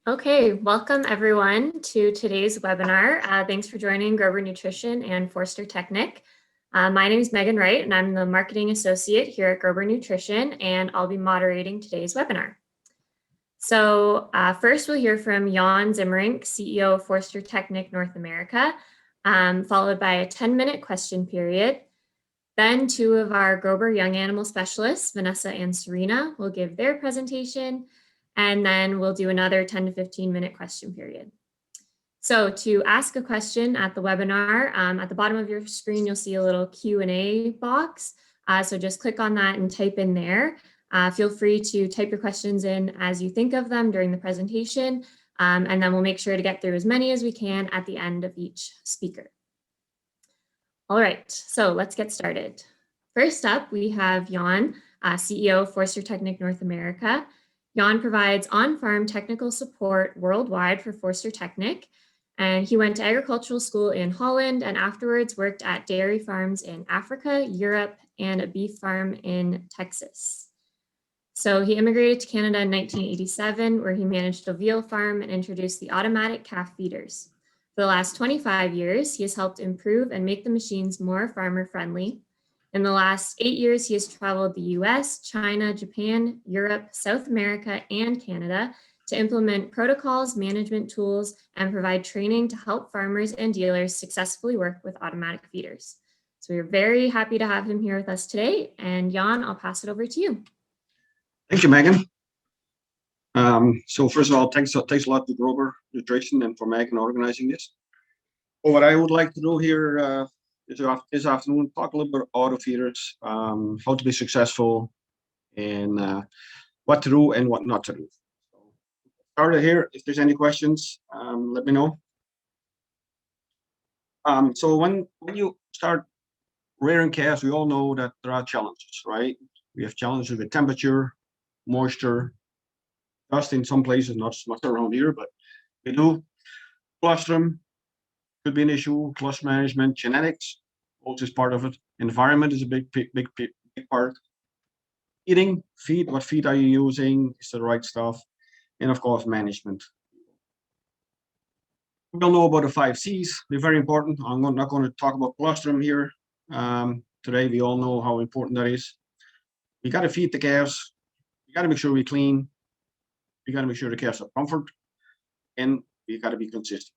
Okay, welcome everyone to today's webinar. Thanks for joining Grober Nutrition and Forster Technik. My name is Megan Wright and I'm the Marketing Associate here at Grober Nutrition, and I'll be moderating today's webinar. So first we'll hear from Jan Ziemerink, CEO of Forster Technik North America, followed by a 10-minute question period. Then two of our Grober Young Animal Specialists, Vanessa and Serena, will give their presentation, and then we'll do another 10 to 15 minute question period. So to ask a question at the webinar, at the bottom of your screen, you'll see a little Q&A box. So just click on that and type in there. Feel free to type your questions in as you think of them during the presentation, and then we'll make sure to get through as many as we can at the end of each speaker. All right, so let's get started. First up, we have Jan, CEO of Forster Technik North America. Jan provides on-farm technical support worldwide for Forster Technik, and he went to agricultural school in Holland and afterwards worked at dairy farms in Africa, Europe, and a beef farm in Texas. So he immigrated to Canada in 1987, where he managed a veal farm and introduced the automatic calf feeders. For the last 25 years, he has helped improve and make the machines more farmer-friendly. In the last 8 years, he has traveled the US, China, Japan, Europe, South America, and Canada to implement protocols, management tools, and provide training to help farmers and dealers successfully work with automatic feeders. So we're very happy to have him here with us today. And Jan, I'll pass it over to you. Thank you, Megan. So first of all, thanks a lot to Grober Nutrition and for Megan organizing this. Well, what I would like to do here this afternoon, talk a little bit about auto feeders, how to be successful, and what to do and what not to do. So started here. If there's any questions, let me know. So when you start rearing calves, we all know that there are challenges, right? We have challenges with temperature, moisture, dust in some places, not much around here, but we do. Colostrum could be an issue. Colostrum management, genetics also is part of it. Environment is a big part. Eating, feed, what feed are you using? Is the right stuff? And of course, management. We all know about the 5 C's. They're very important. I'm not going to talk about colostrum here. Today, we all know how important that is. We got to feed the calves. We got to make sure we clean. We got to make sure the calves are comfort, and we got to be consistent.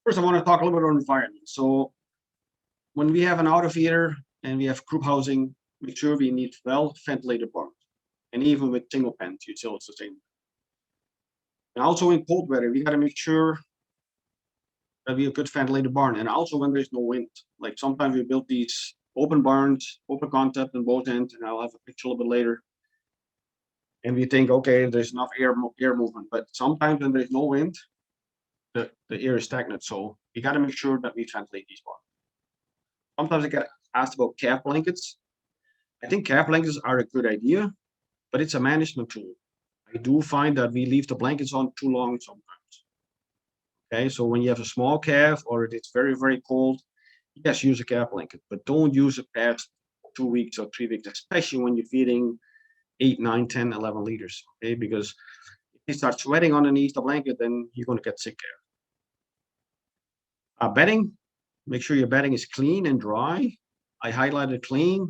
First, I want to talk a little bit about environment. So when we have an auto feeder and we have group housing, make sure we need well-ventilated barns. And even with single pens, you still sustain. And also in cold weather, we got to make sure that we have good ventilated barn. And also when there's no wind, like sometimes we build these open barns, open concept on both ends, and I'll have a picture a little bit later. And we think, okay, there's enough air movement, but sometimes when there's no wind, the air is stagnant. So you got to make sure that we ventilate these barns. Sometimes I get asked about calf blankets. I think calf blankets are a good idea, but it's a management tool. I do find that we leave the blankets on too long sometimes. Okay, so when you have a small calf or it's very, very cold, yes, use a calf blanket, but don't use it past 2 weeks or 3 weeks, especially when you're feeding 8, 9, 10, 11 liters, okay? Because if you start sweating underneath the blanket, then you're going to get sick there. Bedding, make sure your bedding is clean and dry. I highlighted clean.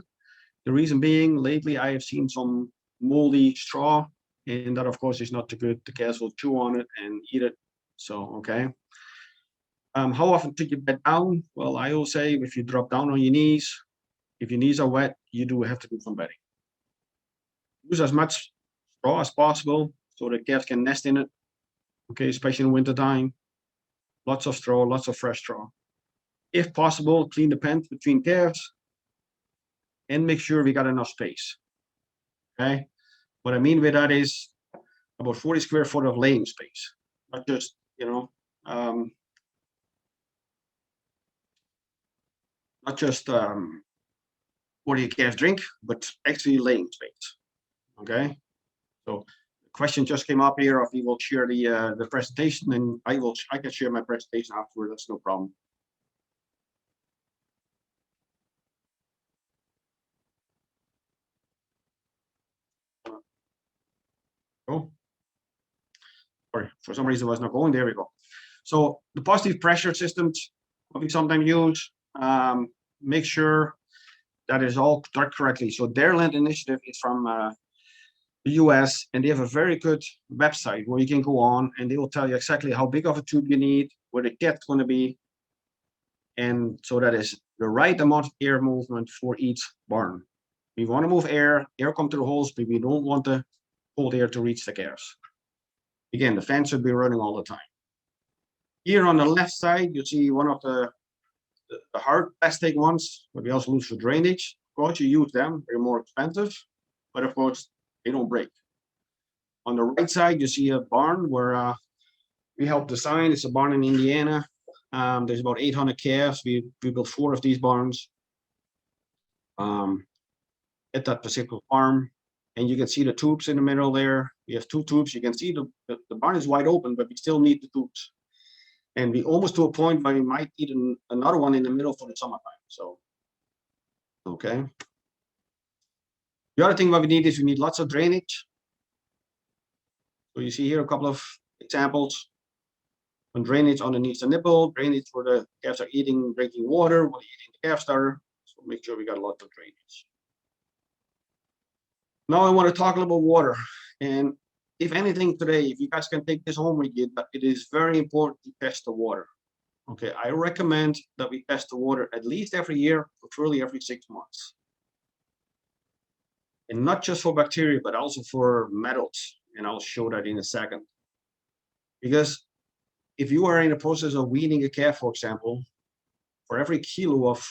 The reason being, lately I have seen some moldy straw, and that of course is not too good. The calves will chew on it and eat it. So, okay. How often take your bed down? Well, I will say if you drop down on your knees, if your knees are wet, you do have to do some bedding. Use as much straw as possible so the calves can nest in it, okay, especially in winter time. Lots of straw, lots of fresh straw. If possible, clean the pens between calves and make sure we got enough space, okay? What I mean with that is about 40 square foot of laying space, not just, what do your calves drink, but actually laying space, okay? So the question just came up here if we will share the presentation, and I can share my presentation afterward. That's no problem. Oh, sorry, for some reason it was not going. There we go. So the positive pressure systems, what we sometimes use, make sure that is all done correctly. So their land initiative is from the US, and they have a very good website where you can go on and they will tell you exactly how big of a tube you need, where the cat's going to be. And so that is the right amount of air movement for each barn. We want to move air come through the holes, but we don't want the cold air to reach the calves. Again, the fan should be running all the time. Here on the left side, you see one of the hard plastic ones, but we also use for drainage. Of course, you use them, they're more expensive, but of course, they don't break. On the right side, you see a barn where we helped design. It's a barn in Indiana. There's about 800 calves. We built 4 of these barns at that particular farm. And you can see the tubes in the middle there. We have 2 tubes. You can see the barn is wide open, but we still need the tubes. And we almost to a point where we might need another one in the middle for the summertime. So, okay. The other thing what we need is we need lots of drainage. So you see here a couple of examples. On drainage underneath the nipple, drainage where the calves are eating, drinking water, while eating the calf starter. So make sure we got a lot of drainage. Now I want to talk a little about water. And if anything today, if you guys can take this home with you, it is very important to test the water. Okay, I recommend that we test the water at least every year, preferably every 6 months. And not just for bacteria, but also for metals. And I'll show that in a second. Because if you are in the process of weaning a calf, for example, for every kilo of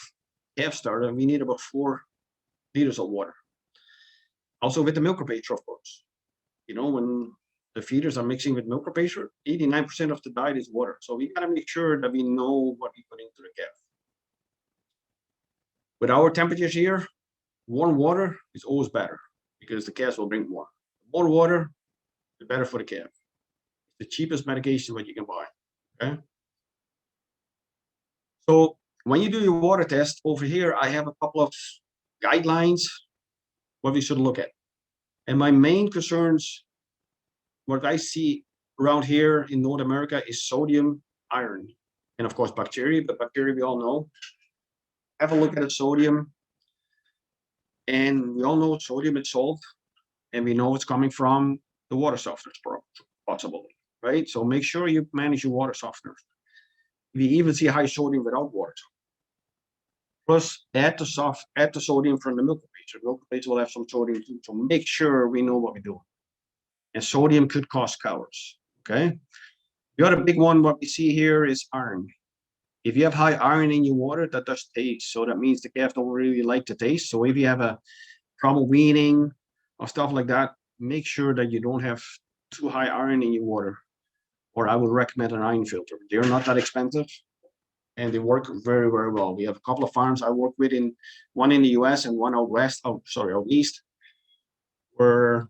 calf starter, we need about 4 liters of water. Also with the milk repatriation, of course. You know, when the feeders are mixing with milk repatriation, 89% of the diet is water. So we gotta make sure that we know what we put into the calf. With our temperatures here, warm water is always better because the calves will drink more. The more water, the better for the calf. The cheapest medication what you can buy. Okay. So when you do your water test over here, I have a couple of guidelines what we should look at. And my main concerns, what I see around here in North America is sodium, iron, and of course bacteria, but bacteria we all know. Have a look at the sodium. And we all know sodium is salt, and we know it's coming from the water softeners possibly, right? So make sure you manage your water softeners. We even see high sodium without water. Plus, add the sodium from the milk repatriation. Milk repatriation will have some sodium too, so make sure we know what we're doing. And sodium could cause calories. Okay. The other big one, what we see here is iron. If you have high iron in your water, that does taste. So that means the calf don't really like the taste. So if you have a problem weaning or stuff like that, make sure that you don't have too high iron in your water. Or I would recommend an iron filter. They're not that expensive and they work very, very well. We have a couple of farms I work with, one in the US and one out east, where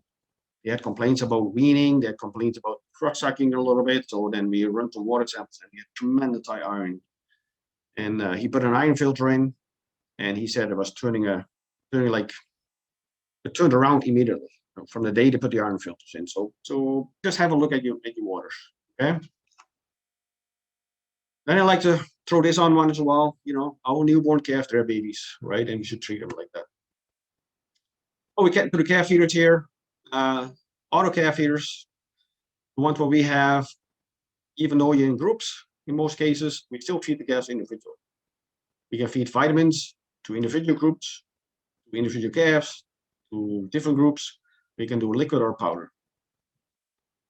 they had complaints about weaning, they had complaints about crotch sucking a little bit. So then we run some water samples and we had tremendous high iron. And he put an iron filter in, and he said it was it turned around immediately from the day they put the iron filters in. So just have a look at your waters, okay? Then I like to throw this on one as well. You know, our newborn calf, they're babies, right? And we should treat them like that. Oh, we get to the calf feeders here. Auto calf feeders, the ones where we have, even though you're in groups, in most cases, we still feed the calves individually. We can feed vitamins to individual groups, to individual calves, to different groups. We can do liquid or powder.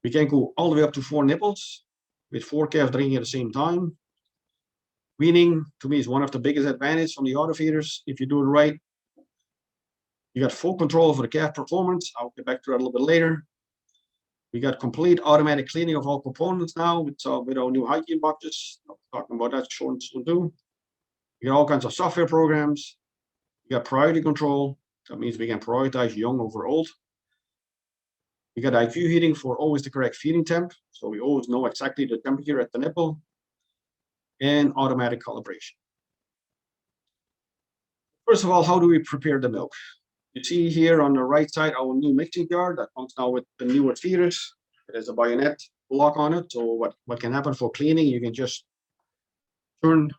We can go all the way up to 4 nipples with 4 calves drinking at the same time. Weaning, to me, is one of the biggest advantages from the auto feeders. If you do it right, you got full control over the calf performance. I'll get back to that a little bit later. We got complete automatic cleaning of all components now with our new hygiene boxes. I'll be talking about that soon too. We got all kinds of software programs. We got priority control. That means we can prioritize young over old. We got IQ heating for always the correct feeding temp. So we always know exactly the temperature at the nipple. And automatic calibration. First of all, how do we prepare the milk? You see here on the right side, our new mixing jar that comes now with the newer feeders. It has a bayonet lock on it. So what can happen for cleaning, you can just turn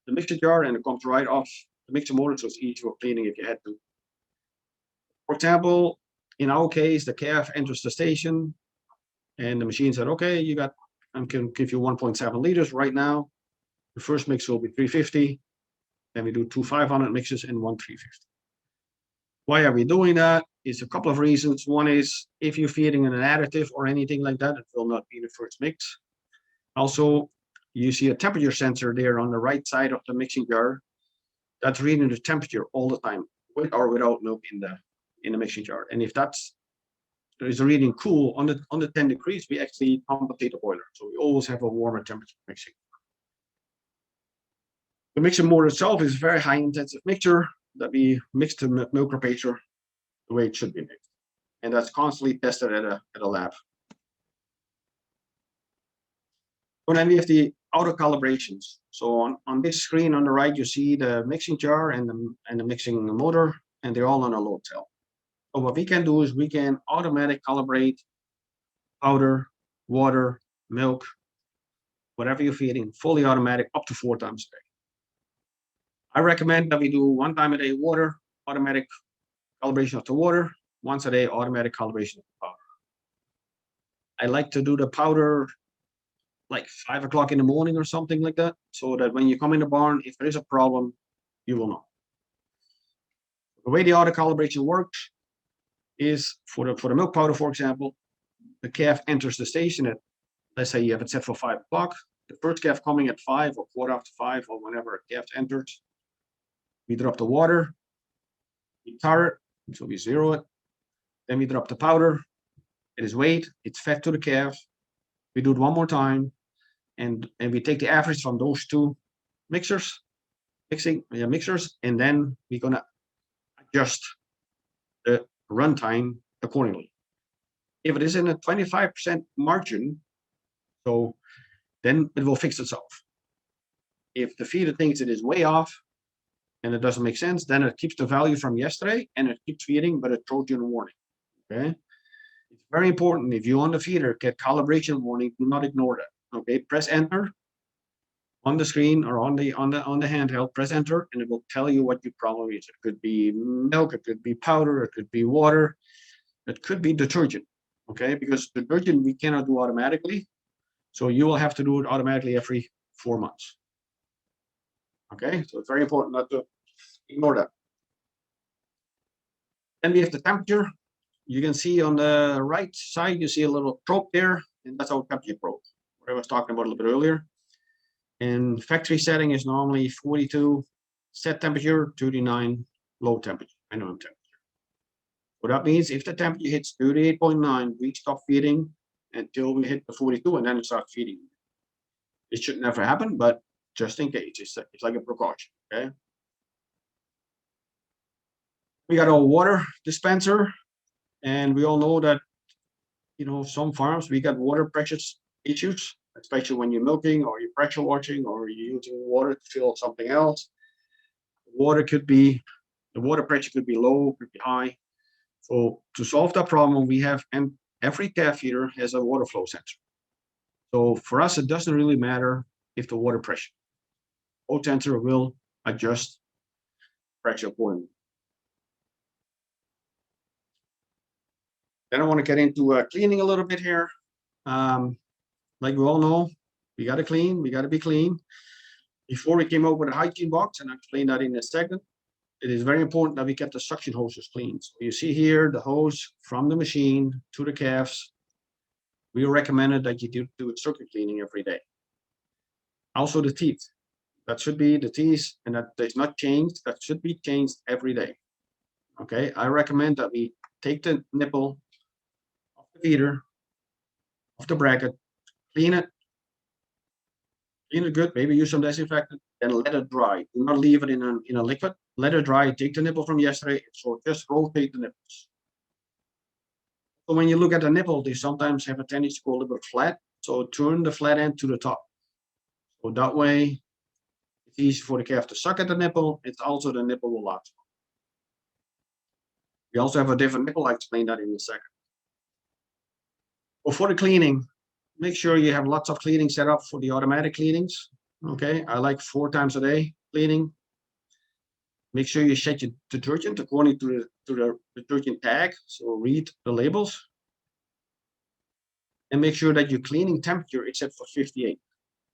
the mixer jar and it comes right off the mixer motor, so it's easy for cleaning if you had to. For example, in our case, the calf enters the station and the machine said, okay, I can give you 1.7 liters right now. The first mix will be 350. Then we do 2 500 mixes and 1 350. Why are we doing that? It's a couple of reasons. One is if you're feeding an additive or anything like that, it will not be the first mix. Also, you see a temperature sensor there on the right side of the mixing jar. That's reading the temperature all the time, with or without milk in the mixing jar. And if there is a reading cool on the 10 degrees, we actually compensate the boiler. So we always have a warmer temperature mixing. The mixing motor itself is a very high intensive mixture that we mix the milk preparator the way it should be mixed. And that's constantly tested at a lab. So then we have the auto calibrations. So on this screen on the right, you see the mixing jar and the mixing motor, and they're all on a load cell. So what we can do is we can automatically calibrate powder, water, milk, whatever you're feeding, fully automatic up to 4 times a day. I recommend that we do 1 time a day water, automatic calibration of the water, once a day automatic calibration of the powder. I like to do the powder like 5 o'clock in the morning or something like that, so that when you come in the barn, if there is a problem, you will know. The way the auto calibration works is for the milk powder, for example, the calf enters the station at, let's say you have it set for 5 o'clock. The first calf coming at 5 or 5:15 or whenever a calf enters, we drop the water, we tar it, so we zero it. Then we drop the powder. It is weighed, it's fed to the calf. We do it one more time, and we take the average from those two mixers, and then we're gonna adjust the runtime accordingly. If it is in a 25% margin, so then it will fix itself. If the feeder thinks it is way off and it doesn't make sense, then it keeps the value from yesterday and it keeps feeding, but it throws you a warning. Okay, it's very important. If you on the feeder get calibration warning, do not ignore that. Okay, press enter on the screen or on the handheld. Press enter, and it will tell you what your problem is. It could be milk, it could be powder, it could be water, it could be detergent. Okay, because detergent we cannot do automatically, so you will have to do it automatically every 4 months. Okay, so it's very important not to ignore that. Then we have the temperature. You can see on the right side, you see a little probe there, and that's our temperature probe, what I was talking about a little bit earlier. And factory setting is normally 42 set temperature, 39 low temperature, minimum temperature. What that means, if the temperature hits 38.9, we stop feeding until we hit the 42, and then it starts feeding. It should never happen, but just in case, it's like a precaution. Okay. We got our water dispenser, and we all know that, some farms we got water pressure issues, especially when you're milking or you're pressure washing or you're using water to fill something else. The water pressure could be low, could be high. So to solve that problem, we have, and every calf feeder has a water flow sensor. So for us, it doesn't really matter if the water pressure. Flow sensor will adjust pressure accordingly. Then I want to get into cleaning a little bit here. Like we all know, we got to clean, we got to be clean. Before we came up with a hygiene box, and I'll explain that in a second, it is very important that we get the suction hoses clean. So you see here the hose from the machine to the calves. We recommended that you do a circuit cleaning every day. Also the teeth. That should be the teeth, and that is not changed. That should be changed every day. Okay, I recommend that we take the nipple off the feeder, off the bracket, clean it good, maybe use some disinfectant, then let it dry. Do not leave it in a liquid. Let it dry. Take the nipple from yesterday. So just rotate the nipples. So when you look at the nipple, they sometimes have a tendency to go a little bit flat. So turn the flat end to the top. So that way, it's easy for the calf to suck at the nipple. It's also the nipple will last. We also have a different nipple. I'll explain that in a second. Well, for the cleaning, make sure you have lots of cleaning set up for the automatic cleanings. Okay, I like 4 times a day cleaning. Make sure you check your detergent according to the detergent tag, so read the labels. And make sure that your cleaning temperature is set for 58.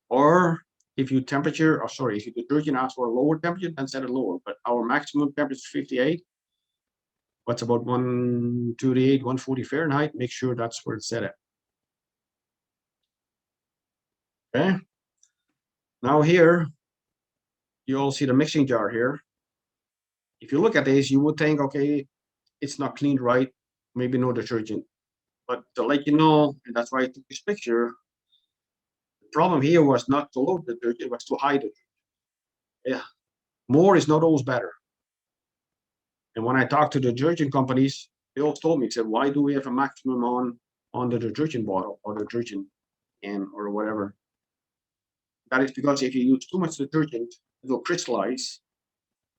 Or if your temperature, or sorry, if your detergent asks for a lower temperature, then set it lower. But our maximum temperature is 58. What's about 138, 140 Fahrenheit? Make sure that's where it's set at. Okay. Now here, you all see the mixing jar here. If you look at this, you would think, okay, it's not cleaned right, maybe no detergent. But to let you know, and that's why I took this picture, the problem here was not to low detergent, it was to high detergent. Yeah, more is not always better. And when I talked to the detergent companies, they all told me, said, why do we have a maximum on the detergent bottle or detergent can or whatever? That is because if you use too much detergent, it will crystallize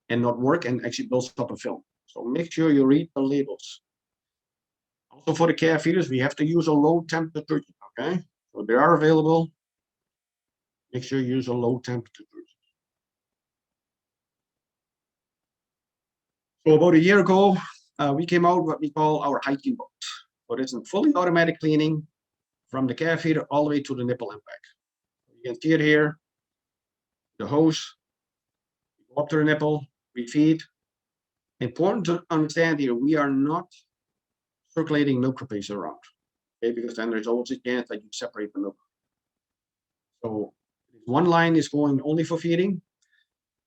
and not work and actually builds up a film. So make sure you read the labels. Also for the calf feeders, we have to use a low temp detergent, okay? So they are available. Make sure you use a low temp detergent. So about a year ago, we came out what we call our Hygiene Box. So it's a fully automatic cleaning from the calf feeder all the way to the nipple and back. You can see it here, the hose, go up to the nipple, we feed. Important to understand here, we are not circulating milk replacer around, okay? Because then there's always a chance that you separate the milk. So one line is going only for feeding.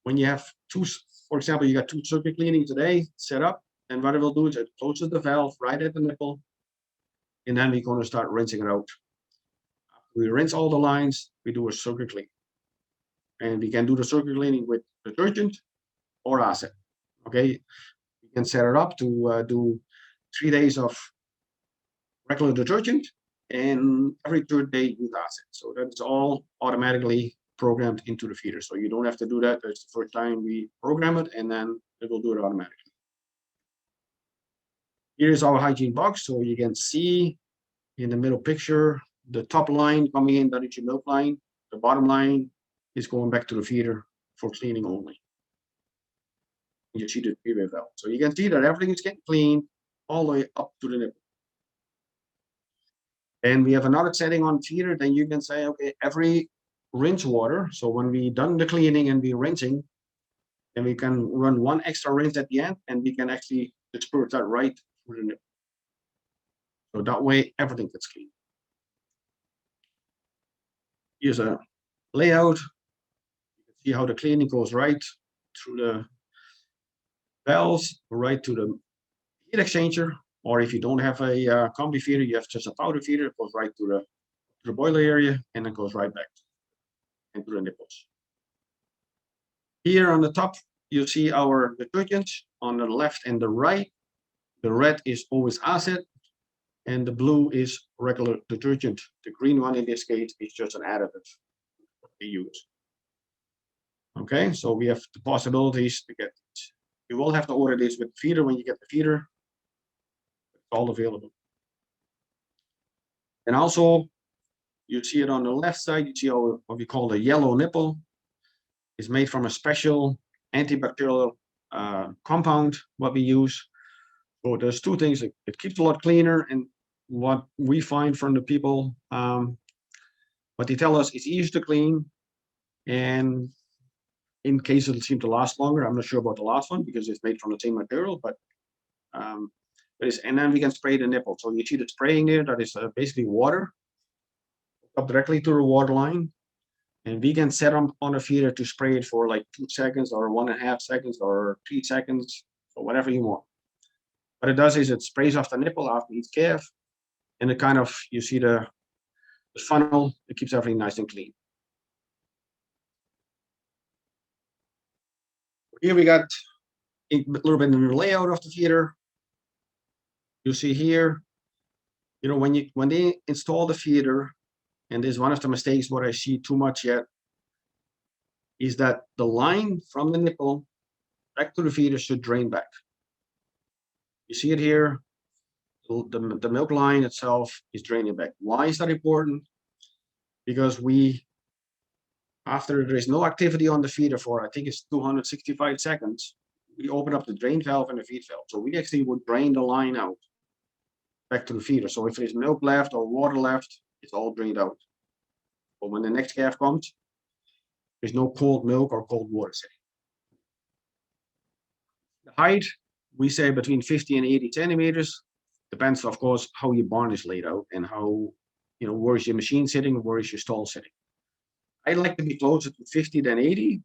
When you have two, for example, you got 2 circuit cleaning today set up, and what it will do is it closes the valve right at the nipple, and then we're going to start rinsing it out. We rinse all the lines, we do a circuit clean. And we can do the circuit cleaning with detergent or acid. Okay, you can set it up to do 3 days of regular detergent and every 3rd day use acid. So that's all automatically programmed into the feeder. So you don't have to do that. That's the first time we program it, and then it will do it automatically. Here's our hygiene box. So you can see in the middle picture, the top line coming in, that is your milk line. The bottom line is going back to the feeder for cleaning only. You see the three-way valve. So you can see that everything is getting cleaned all the way up to the nipple. And we have another setting on feeder, then you can say, okay, every rinse water. So when we done the cleaning and we rinsing, then we can run 1 extra rinse at the end, and we can actually disperse that right through the nipple. So that way everything gets clean. Here's a layout. You can see how the cleaning goes right through the valves, right to the heat exchanger. Or if you don't have a combi feeder, you have just a powder feeder, it goes right to the boiler area, and then goes right back into the nipples. Here on the top, you see our detergent on the left and the right. The red is always acid, and the blue is regular detergent. The green one in this case is just an additive we use. Okay, so we have the possibilities to get it. You will have to order this with the feeder when you get the feeder. It's all available. And also, you see it on the left side, you see what we call the yellow nipple. It's made from a special antibacterial compound, what we use. So there's 2 things. It keeps a lot cleaner, and what we find from the people, what they tell us, it's easy to clean, and in case it'll seem to last longer. I'm not sure about the last one because it's made from the same material, but and then we can spray the nipple. So you see the spraying there, that is basically water up directly to the water line, and we can set them on a feeder to spray it for like 2 seconds or 1.5 seconds or 3 seconds, or whatever you want. What it does is it sprays off the nipple after each calf, and it kind of, you see the funnel, it keeps everything nice and clean. Here we got a little bit in the layout of the feeder. You see here, you know, when they install the feeder, and this is one of the mistakes what I see too much yet, is that the line from the nipple back to the feeder should drain back. You see it here, the milk line itself is draining back. Why is that important? because after there is no activity on the feeder for, I think it's 265 seconds, we open up the drain valve and the feed valve. So we actually would drain the line out back to the feeder. So if there's milk left or water left, it's all drained out. But when the next calf comes, there's no cold milk or cold water sitting. The height, we say between 50 and 80 centimeters. Depends, of course, how your barn is laid out and how, where is your machine sitting, where is your stall sitting. I like to be closer to 50 than 80.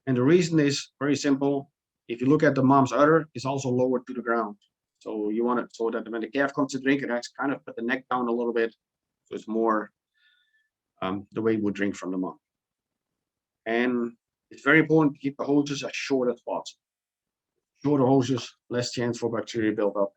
And the reason is very simple. If you look at the mom's udder, it's also lowered to the ground. So you want it so that when the calf comes to drink, it has kind of put the neck down a little bit. So it's more the way it would drink from the mom. And it's very important to keep the hoses as short as possible. Shorter hoses, less chance for bacteria build up.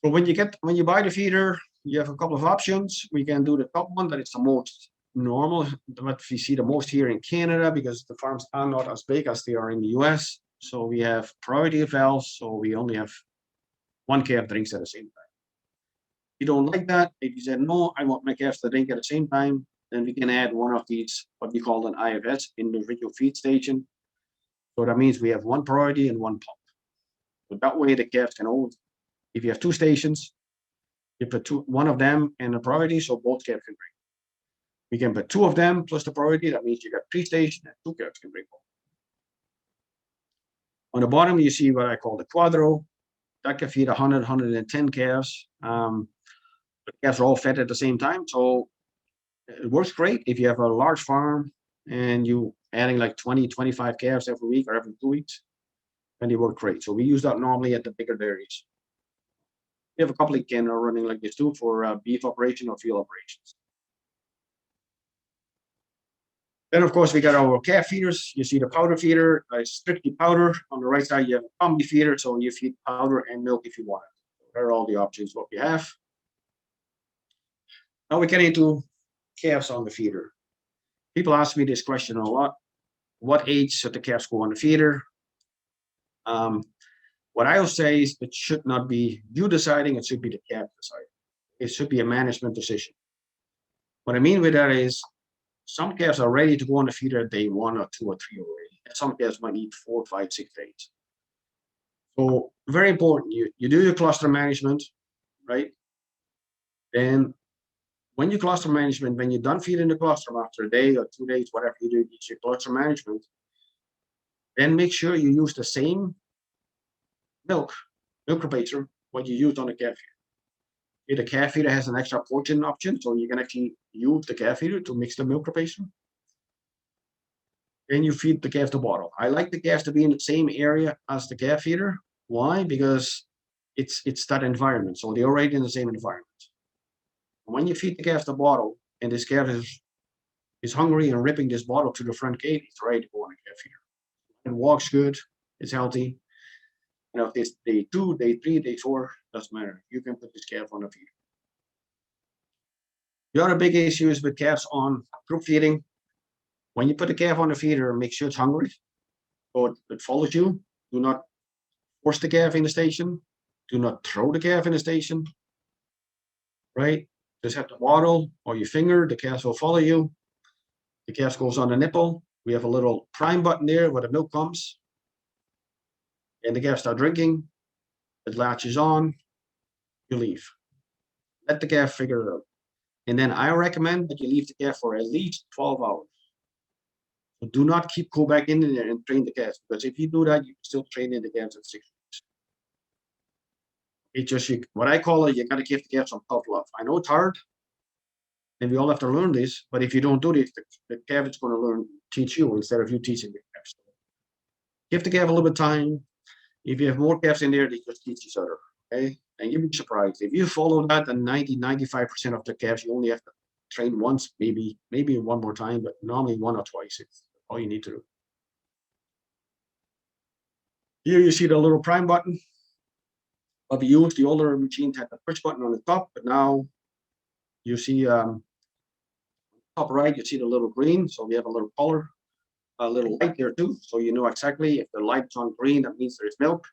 So when you buy the feeder, you have a couple of options. We can do the top one, that is the most normal, what we see the most here in Canada, because the farms are not as big as they are in the US. So we have priority valves, so we only have one calf drinks at the same time. If you don't like that, if you said, no, I want my calves to drink at the same time, then we can add one of these, what we call an IFS, individual feed station. So that means we have one priority and one pump. So that way the calves can always, if you have two stations, you put one of them in a priority, so both calves can drink. We can put two of them plus the priority, that means you got 3 stations and 2 calves can drink. On the bottom, you see what I call the quadro. That can feed 100, 110 calves. But calves are all fed at the same time, so it works great if you have a large farm and you adding like 20, 25 calves every week or every 2 weeks, then they work great. So we use that normally at the bigger dairies. We have a couple of can are running like this too for beef operation or field operations. Then of course we got our calf feeders. You see the powder feeder, strictly powder. On the right side you have a combi feeder, so you feed powder and milk if you want it. There are all the options what we have. Now we get into calves on the feeder. People ask me this question a lot. What age should the calves go on the feeder? What I will say is it should not be you deciding, it should be the calf deciding. It should be a management decision. What I mean with that is some calves are ready to go on the feeder at day 1 or 2 or 3 already. And some calves might need 4, 5, 6 days. So very important, you do your cluster management, right? Then when you cluster management, when you're done feeding the cluster after a day or 2 days, whatever you do, it's your cluster management, then make sure you use the same milk replacer what you used on the calf feeder. The calf feeder has an extra portion option, so you can actually use the calf feeder to mix the milk replacer. Then you feed the calf the bottle. I like the calves to be in the same area as the calf feeder. Why? Because it's that environment, so they're already in the same environment. When you feed the calf the bottle and this calf is hungry and ripping this bottle to the front gate, it's ready to go on a calf feeder. It walks good, it's healthy. If it's day 2, day 3, day 4, doesn't matter. You can put this calf on the feeder. The other big issue is with calves on group feeding. When you put the calf on the feeder, make sure it's hungry, so it follows you. Do not force the calf in the station. Do not throw the calf in the station. Right? Just have the bottle or your finger, the calf will follow you. The calf goes on the nipple. We have a little prime button there where the milk comes. And the calf start drinking. It latches on. You leave. Let the calf figure it out. And then I recommend that you leave the calf for at least 12 hours. So do not go back in there and train the calf, because if you do that, you can still train in the calves at 6 weeks. It's just what I call it, you gotta give the calf some tough love. I know it's hard, and we all have to learn this, but if you don't do this, the calf is going to teach you instead of you teaching the calf. So give the calf a little bit of time. If you have more calves in there, they just teach each other. Okay, and you'll be surprised if you follow that. And 90-95% of the calves you only have to train once, maybe one more time, but normally 1 or twice. It's all you need to do. Here you see the little prime button. What we use, the older machines had the push button on the top, but now you see top right, you see the little green, so we have a little color, a little light here too, so you know exactly if the light's on green, that means there's milk.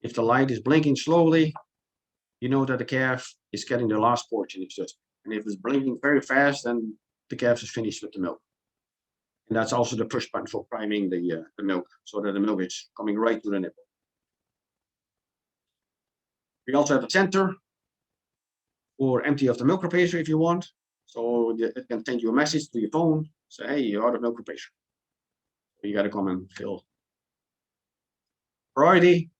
If the light is blinking slowly, you know that the calf is getting the last portion. It's just, and if it's blinking very fast, then the calf is finished with the milk. And that's also the push button for priming the milk, so that the milk is coming right to the nipple. We also have a center for empty of the milk replacer if you want. So it can send you a message to your phone, say, hey, you're out of milk replacer. You got to come and fill. Priority.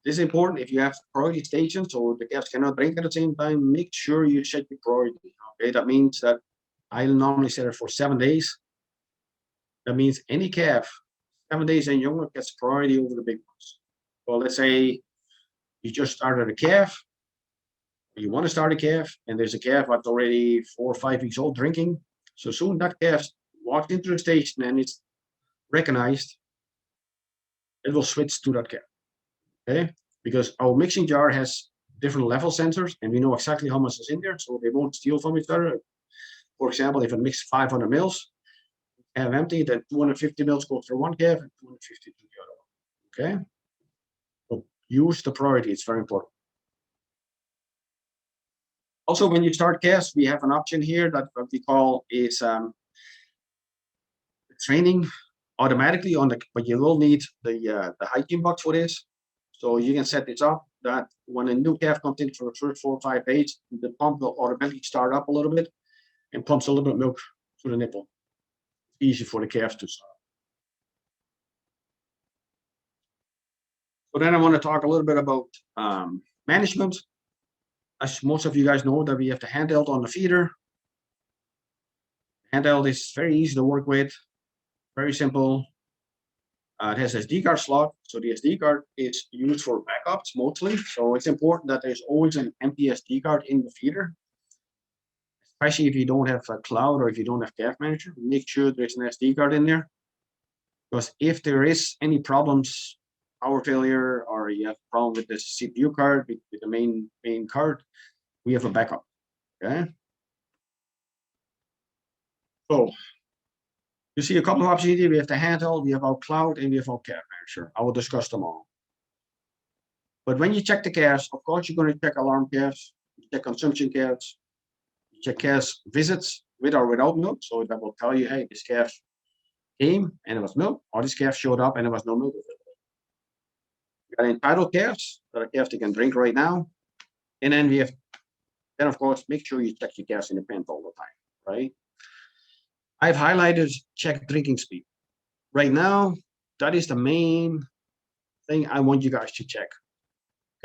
This is important. If you have priority station, so the calves cannot drink at the same time, make sure you set your priority. Okay, that means that I normally set it for 7 days. That means any calf 7 days and younger gets priority over the big ones. Well, let's say you just started a calf, you want to start a calf, and there's a calf that's already 4 or 5 weeks old drinking. So soon that calf walks into the station and it's recognized, it will switch to that calf. Okay, because our mixing jar has different level sensors and we know exactly how much is in there, so they won't steal from each other. For example, if it mixes 500 mils, have empty, then 250 mils go through one calf and 250 to the other one. Okay, so use the priority, it's very important. Also, when you start calves, we have an option here that what we call is training automatically on the, but you will need the hygiene box for this. So you can set this up that when a new calf comes in for the first 4 or 5 days, the pump will automatically start up a little bit and pumps a little bit of milk to the nipple. It's easy for the calves to start. So then I want to talk a little bit about management. As most of you guys know, that we have the handheld on the feeder. Handheld is very easy to work with, very simple. It has SD card slot, so the SD card is used for backups mostly. So it's important that there's always an empty SD card in the feeder, especially if you don't have a cloud or if you don't have calf manager. Make sure there's an SD card in there, because if there is any problems, power failure, or you have a problem with the CPU card, with the main card, we have a backup. Okay. So you see a couple of options here. We have the handheld, we have our cloud, and we have our calf manager. I will discuss them all. But when you check the calves, of course, you're going to check alarm calves, you check consumption calves, you check calves visits with or without milk. So that will tell you, hey, this calf came and there was milk, or this calf showed up and there was no milk available. We got entitled calves, that are calves that can drink right now. And then we have, then of course, make sure you check your calves in the pen all the time, right? I've highlighted check drinking speed. Right now, that is the main thing I want you guys to check.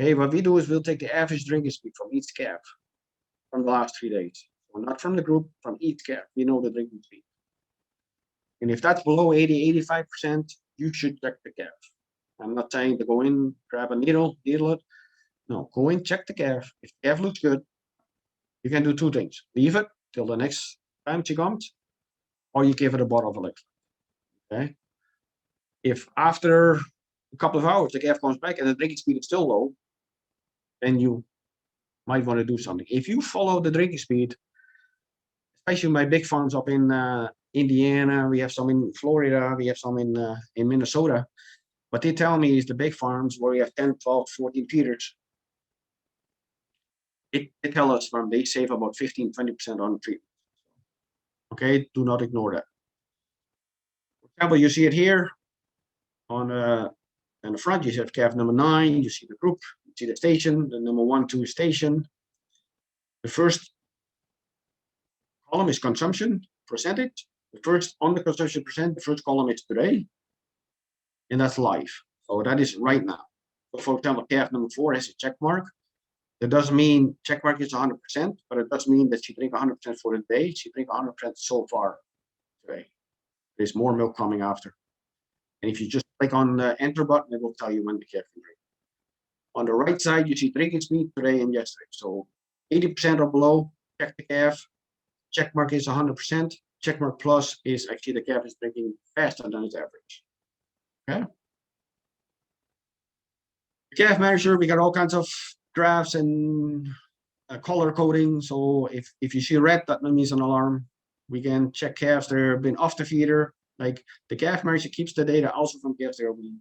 Okay, what we do is we'll take the average drinking speed from each calf from the last 3 days. So not from the group, from each calf, we know the drinking speed. And if that's below 80, 85%, you should check the calf. I'm not saying to go in, grab a needle it. No, go in, check the calf. If the calf looks good, you can do 2 things. Leave it till the next time she comes, or you give it a bottle of electrolyte. Okay. If after a couple of hours the calf comes back and the drinking speed is still low, then you might want to do something. If you follow the drinking speed, especially my big farms up in Indiana, we have some in Florida, we have some in Minnesota. What they tell me is the big farms where we have 10, 12, 14 feeders, they tell us they save about 15, 20% on the treatment. Okay, do not ignore that. For example, you see it here on in the front, you have calf number 9, you see the group, you see the station, the number 1, 2 station. The first column is consumption percentage. The first on the consumption percent, the first column is today, and that's live. So that is right now. So for example, calf number 4 has a check mark. That doesn't mean check mark is 100%, but it does mean that she drank 100% for the day. She drank 100% so far today. There's more milk coming after. And if you just click on the enter button, it will tell you when the calf can drink. On the right side, you see drinking speed today and yesterday. So 80% or below, check the calf. Check mark is 100%. Check mark plus is actually the calf is drinking faster than its average. Okay. The calf manager, we got all kinds of graphs and color coding. So if you see red, that means an alarm. We can check calves that have been off the feeder. Like the calf manager keeps the data also from calves that are weaned.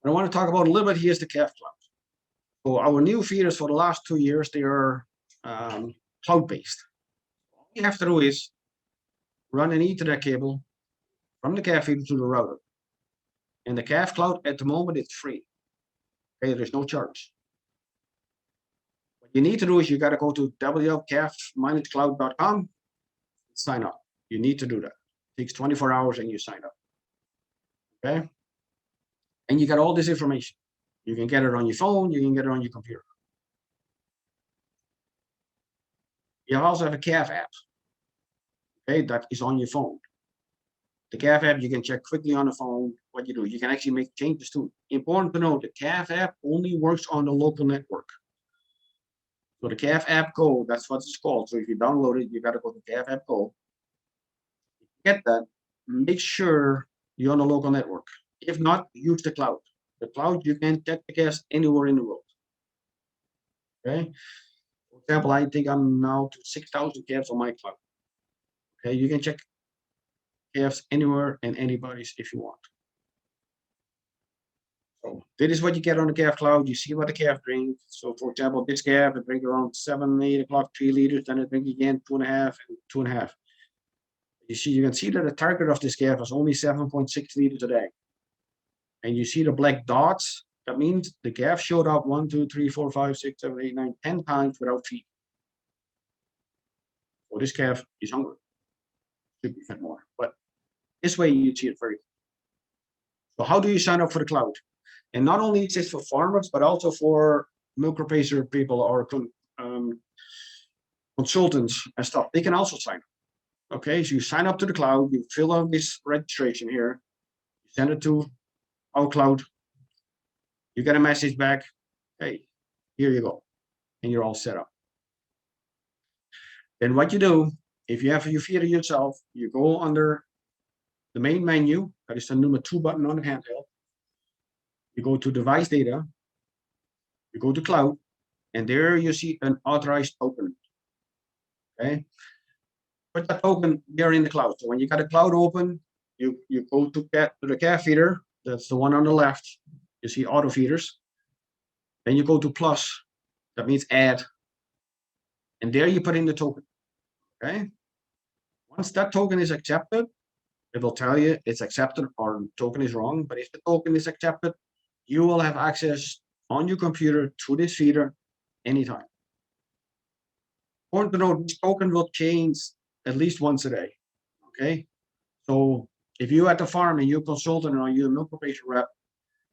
What I want to talk about a little bit here is the calf cloud. So our new feeders for the last 2 years, they are cloud-based. All you have to do is run an Ethernet cable from the calf feeder to the router. And the calf cloud at the moment it's free. Okay, there's no charge. What you need to do is you got to go to www.calf-cloud.com, sign up. You need to do that. It takes 24 hours and you sign up. Okay. And you got all this information. You can get it on your phone, you can get it on your computer. You also have a calf app. Okay, that is on your phone. The calf app, you can check quickly on the phone what you do. You can actually make changes to it. Important to know, the calf app only works on the local network. So the calf app Go, that's what it's called. So if you download it, you got to go to calf app Go. Get that, make sure you're on the local network. If not, use the cloud. The cloud, you can check the calves anywhere in the world. Okay. For example, I think I'm now to 6,000 calves on my cloud. Okay, you can check calves anywhere and anybody's if you want. So this is what you get on the calf cloud. You see what the calf drinks. So for example, this calf, it drinks around 7, 8 o'clock, 3 liters, then it drinks again 2.5 and 2.5. You can see that the target of this calf is only 7.6 liters a day. And you see the black dots, that means the calf showed up 1, 2, 3, 4, 5, 6, 7, 8, 9, 10 times without feed. So this calf is hungry. Should be fed more. But this way you see it very good. So how do you sign up for the cloud? And not only is this for farmers, but also for milk replacer people or consultants and stuff. They can also sign up. Okay, so you sign up to the cloud, you fill out this registration here, you send it to our cloud, you get a message back, hey, here you go, and you're all set up. Then what you do, if you have your feeder yourself, you go under the main menu, that is the number 2 button on the handheld. You go to device data, you go to cloud, and there you see an authorized token. Okay, put that token there in the cloud. So when you got a cloud open, you go to the calf feeder. That's the one on the left. You see auto feeders. Then you go to plus. That means add. And there you put in the token. Okay. Once that token is accepted, it will tell you it's accepted or the token is wrong. But if the token is accepted, you will have access on your computer to this feeder anytime. Important to know, this token will change at least once a day. Okay. So if you're at the farm and you're a consultant or you're a milk replacement rep,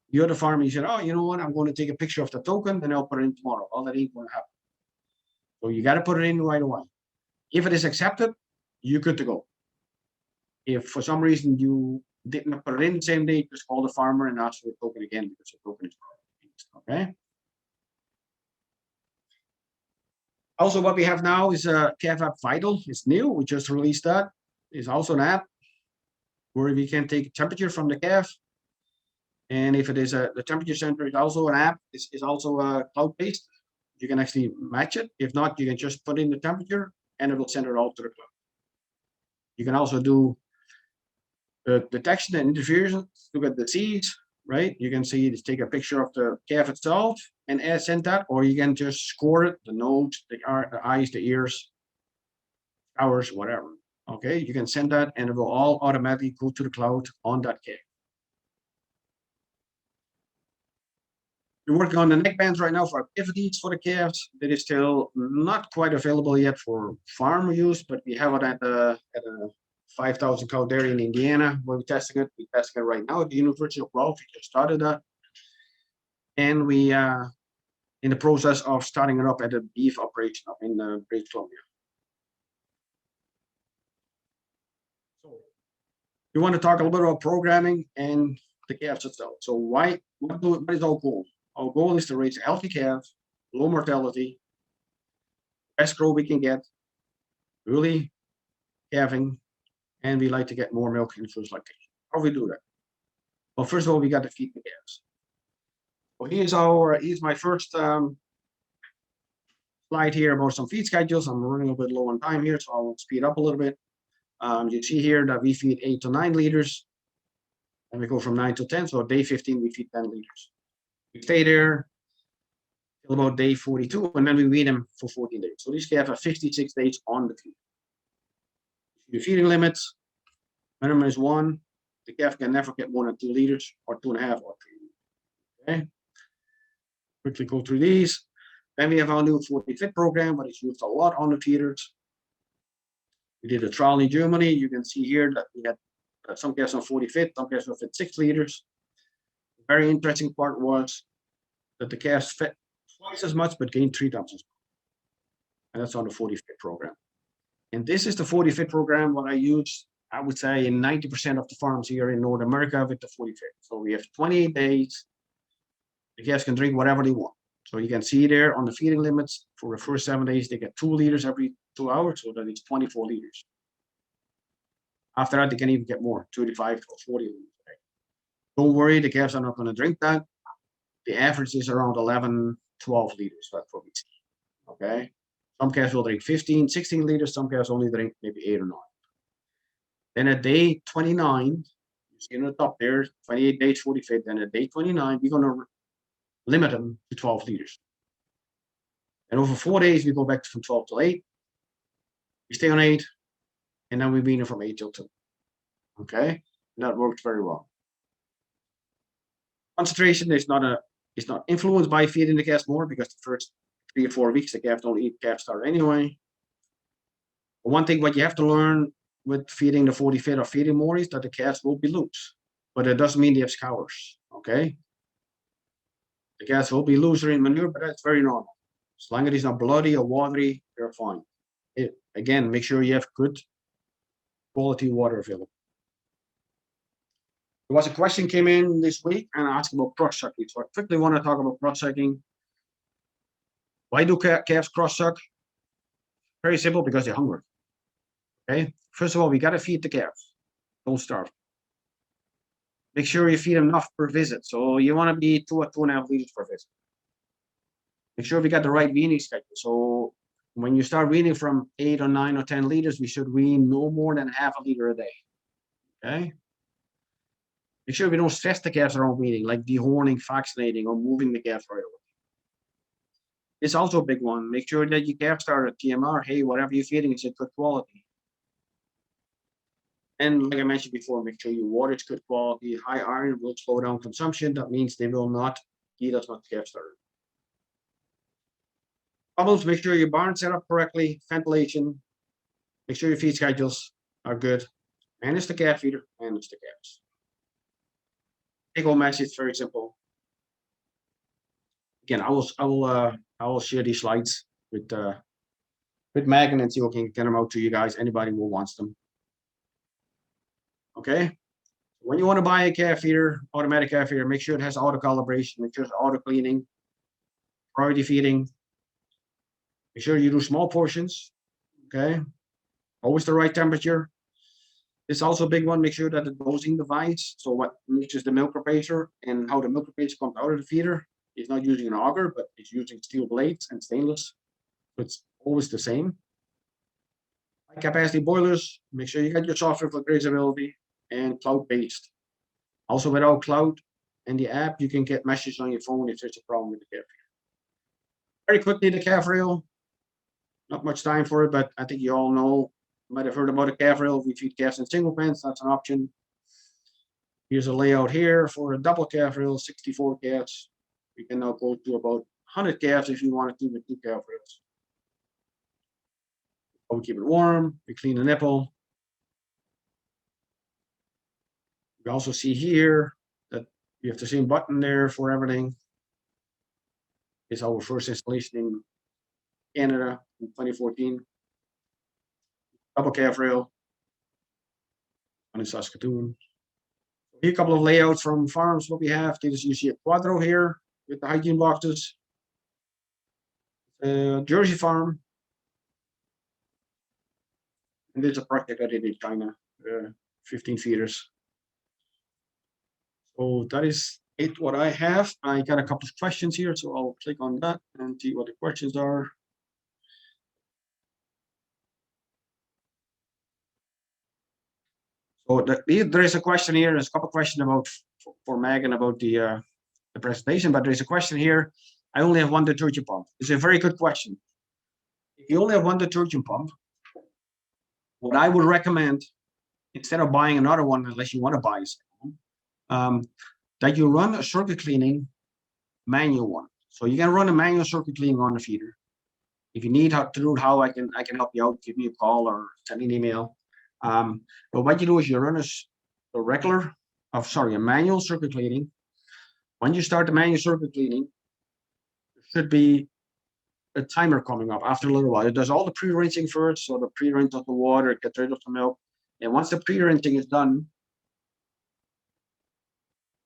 you're the farmer, you said, oh, you know what, I'm going to take a picture of the token and I'll put it in tomorrow. All that ain't going to happen. So you got to put it in right away. If it is accepted, you're good to go. If for some reason you didn't put it in the same day, just call the farmer and ask for the token again because the token is wrong. Okay. Also, what we have now is a calf app Vital. It's new. We just released that. It's also an app where we can take temperature from the calf. And if it is the temperature sensor is also an app, it's also cloud-based. You can actually match it. If not, you can just put in the temperature and it will send it all to the cloud. You can also do the detection and interference, look at the disease, right? You can see, just take a picture of the calf itself and send that, or you can just score it, the nose, the eyes, the ears, hours, whatever. Okay, you can send that and it will all automatically go to the cloud on that calf. We're working on the neck bands right now for activities for the calves. That is still not quite available yet for farm use, but we have it at a 5,000 cow dairy in Indiana where we're testing it. We're testing it right now at the University of Guelph. We just started that. And we are in the process of starting it up at a beef operation up in British Columbia. So we want to talk a little bit about programming and the calves itself. So what is our goal? Our goal is to raise a healthy calf, low mortality, best growth we can get, early calving, and we like to get more milk in the first lactation. How do we do that? Well, first of all, we got to feed the calves. Well, here's my first slide here about some feed schedules. I'm running a bit low on time here, so I'll speed up a little bit. You see here that we feed 8 to 9 liters, and we go from 9 to 10. So day 15, we feed 10 liters. We stay there till about day 42, and then we wean them for 14 days. So these calves are 56 days on the feed. The feeding limits, minimum is 1. The calf can never get more than 2 liters or 2.5 or 3. Okay. Quickly go through these. Then we have our new 40 Fit program, but it's used a lot on the feeders. We did a trial in Germany. You can see here that we had some calves on 40 Fit, some calves fit 6 liters. The very interesting part was that the calves fed twice as much but gained 3 times as much. And that's on the 40 Fit program. And this is the 40 Fit program, what I use, I would say, in 90% of the farms here in North America with the 40 Fit. So we have 28 days. The calves can drink whatever they want. So you can see there on the feeding limits for the first 7 days, they get 2 liters every 2 hours, so that is 24 liters. After that, they can even get more, 35 or 40 liters. Don't worry, the calves are not going to drink that. The average is around 11, 12 liters. That's what we see. Okay. Some calves will drink 15, 16 liters. Some calves only drink maybe 8 or 9. Then at day 29, you see on the top there, 28 days, 40 Fit. Then at day 29, we're going to limit them to 12 liters. And over 4 days, we go back from 12 to 8. We stay on 8, and then we wean them from 8 till 2. Okay, and that works very well. Concentration is not influenced by feeding the calves more, because the first 3 or 4 weeks the calves don't eat calf starter anyway. But one thing what you have to learn with feeding the 40 Fit or feeding more is that the calves will be loose, but it doesn't mean they have scours. Okay, the calves will be looser in manure, but that's very normal. As long as it's not bloody or watery, they're fine. Again, make sure you have good quality water available. There was a question came in this week and asked about cross-sucking. So I quickly want to talk about cross-sucking. Why do calves cross-suck? Very simple, because they're hungry. Okay. First of all, we got to feed the calves. Don't starve. Make sure you feed them enough per visit. So you want to be 2 or 2.5 liters per visit. Make sure we got the right weaning schedule. So when you start weaning from 8 or 9 or 10 liters, we should wean no more than half a liter a day. Okay. Make sure we don't stress the calves around weaning, like dehorning, vaccinating, or moving the calves right away. It's also a big one. Make sure that your calf starter, TMR, hey, whatever you're feeding is of good quality. And like I mentioned before, make sure your water is good quality. High iron will slow down consumption. That means they will not eat as much calf starter. Bubbles, make sure your barn set up correctly, ventilation. Make sure your feed schedules are good. Manage the calf feeder, manage the calves. Take home message, very simple. Again, I will share these slides with Megan and see if we can get them out to you guys. Anybody who wants them. Okay. When you want to buy a calf feeder, automatic calf feeder, make sure it has auto-calibration, make sure it's auto-cleaning, priority feeding. Make sure you do small portions. Okay. Always the right temperature. It's also a big one. Make sure that the dosing device, so what reaches the milk replacer and how the milk replacer comes out of the feeder, is not using an auger, but it's using steel blades and stainless. So it's always the same. High capacity boilers. Make sure you got your software for traceability and cloud-based. Also, without cloud and the app, you can get messages on your phone if there's a problem with the calf feeder. Very quickly, the calf rail. Not much time for it, but I think you all know. You might have heard about a calf rail. If we feed calves in single pens, that's an option. Here's a layout here for a double calf rail, 64 calves. We can now go to about 100 calves if you wanted to with 2 calf rails. We keep it warm. We clean the nipple. We also see here that we have the same button there for everything. It's our first installation in Canada in 2014. Double calf rail on in Saskatoon. Here, a couple of layouts from farms. What we have, this you see a quadro here with the hygiene boxes. Jersey farm. And this is a project I did in China, 15 feeders. So that is it, what I have. I got a couple of questions here, so I'll click on that and see what the questions are. So there is a question here. There's a couple of questions about for Megan about the presentation, but there is a question here. I only have one detergent pump. It's a very good question. If you only have one detergent pump, what I would recommend, instead of buying another one, unless you want to buy a second one, that you run a circuit cleaning manual one. So you can run a manual circuit cleaning on the feeder. If you need help to do how I can help you out, give me a call or send me an email. But what you do is you run a manual circuit cleaning. When you start the manual circuit cleaning, there should be a timer coming up after a little while. It does all the pre-rinsing first, so the pre-rinse of the water, get rid of the milk. And once the pre-rinsing is done,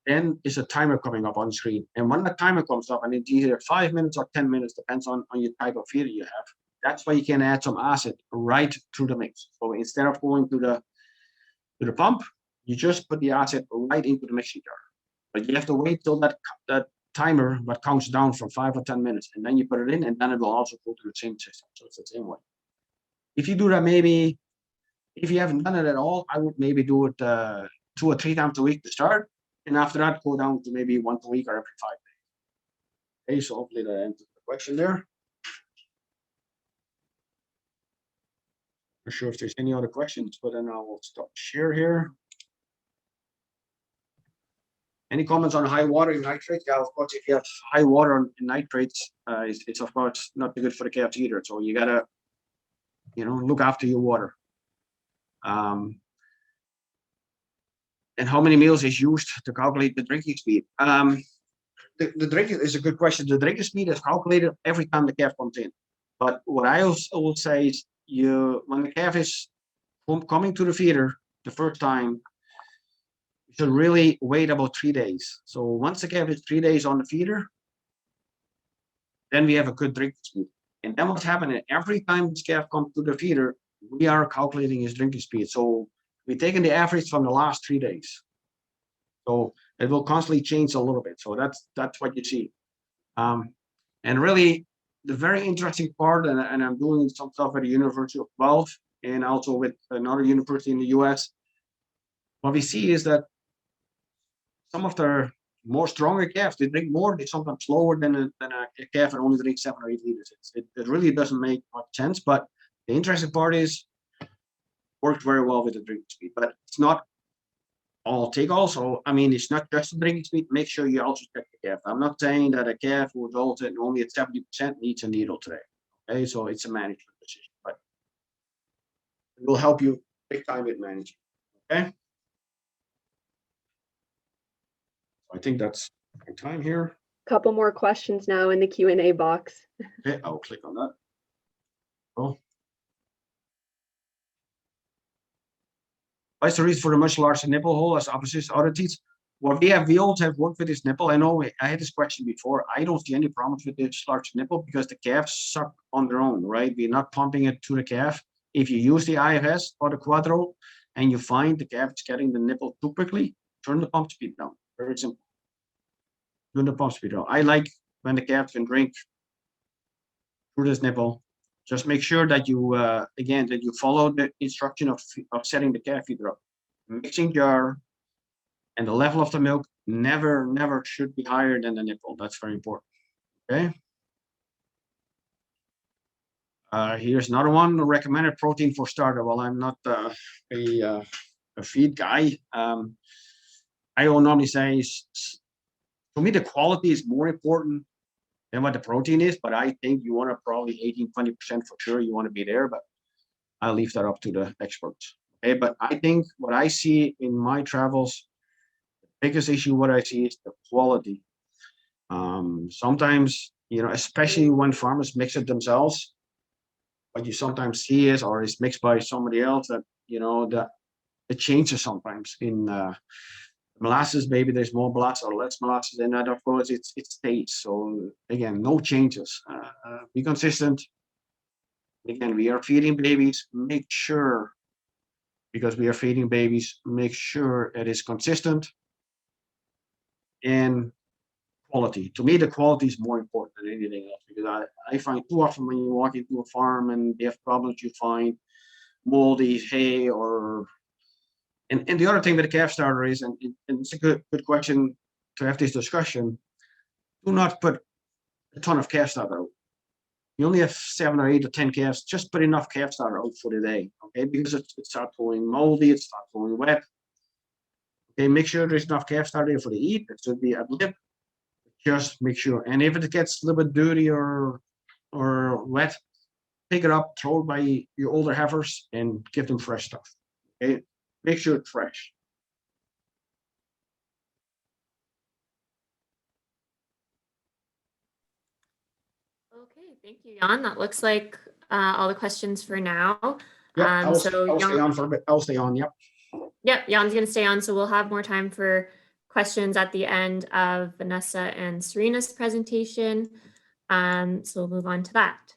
then is a timer coming up on screen. And when the timer comes up, and it's either 5 minutes or 10 minutes, depends on your type of feeder you have, that's why you can add some acid right through the mix. So instead of going to the pump, you just put the acid right into the mixing jar. But you have to wait till that timer that counts down from 5 or 10 minutes, and then you put it in, and then it will also go to the same system. So it's the same way. If you do that, maybe if you haven't done it at all, I would maybe do it 2 or 3 times a week to start. And after that, go down to maybe once a week or every 5 days. Okay, so hopefully that answers the question there. Not sure if there's any other questions, but then I will stop share here. Any comments on high water in nitrates? Yeah, of course, if you have high water in nitrates, it's of course not good for the calves either. So you gotta, look after your water. And how many meals is used to calculate the drinking speed? The drinking is a good question. The drinking speed is calculated every time the calf comes in. But what I also will say is, when the calf is coming to the feeder the first time, you should really wait about 3 days. So once the calf is 3 days on the feeder, then we have a good drinking speed. And then what's happening, every time this calf comes to the feeder, we are calculating his drinking speed. So we're taking the average from the last 3 days. So it will constantly change a little bit. So that's what you see. And really, the very interesting part, and I'm doing some stuff at the University of Guelph and also with another university in the US, what we see is that some of the more stronger calves, they drink more, they sometimes slower than a calf that only drinks 7 or 8 liters. It really doesn't make much sense, but the interesting part is, worked very well with the drinking speed, but it's not all take all. So I mean, it's not just the drinking speed. Make sure you also check the calf. I'm not saying that a calf who is also only at 70% needs a needle today. Okay, so it's a management decision, but it will help you big time with managing. Okay, I think that's my time here. Couple more questions now in the Q&A box. Okay, I'll click on that. Oh. What's the reason for the much larger nipple hole as opposite to other teeth? Well, we also have worked with this nipple. I know I had this question before. I don't see any problems with this large nipple because the calves suck on their own, right? We're not pumping it to the calf. If you use the IFS or the Quadro and you find the calf is getting the nipple too quickly, turn the pump speed down. Very simple. Turn the pump speed down. I like when the calf can drink through this nipple. Just make sure that you, again, that you follow the instruction of setting the calf feeder up. Mixing jar and the level of the milk never should be higher than the nipple. That's very important. Okay. Here's another one. Recommended protein for starter. Well, I'm not a feed guy. I will normally say, for me, the quality is more important than what the protein is, but I think you want to probably 18-20% for sure. You want to be there, but I'll leave that up to the experts. Okay, but I think what I see in my travels, the biggest issue what I see is the quality. Sometimes, especially when farmers mix it themselves, what you sometimes see is, or is mixed by somebody else, that that it changes sometimes in molasses. Maybe there's more molasses or less molasses, and that of course it stays. So again, no changes. Be consistent. Again, we are feeding babies. Make sure, because we are feeding babies, make sure it is consistent and quality. To me, the quality is more important than anything else, because I find too often when you walk into a farm and they have problems, you find moldy hay or. And the other thing with the calf starter is, and it's a good question to have this discussion, do not put a ton of calf starter out. You only have 7 or 8 or 10 calves, just put enough calf starter out for the day, okay? Because it starts going moldy, it starts going wet. Okay, make sure there's enough calf starter for the eat. It should be ad lib. Just make sure. And if it gets a little bit dirty or wet, pick it up, throw it by your older heifers, and give them fresh stuff. Okay, make sure it's fresh. Okay, thank you, Jan. That looks like all the questions for now. Yeah, I'll stay Jan, on for a bit. I'll stay on. Yep. Yep, Jan's going to stay on, so we'll have more time for questions at the end of Vanessa and Serena's presentation. So we'll move on to that.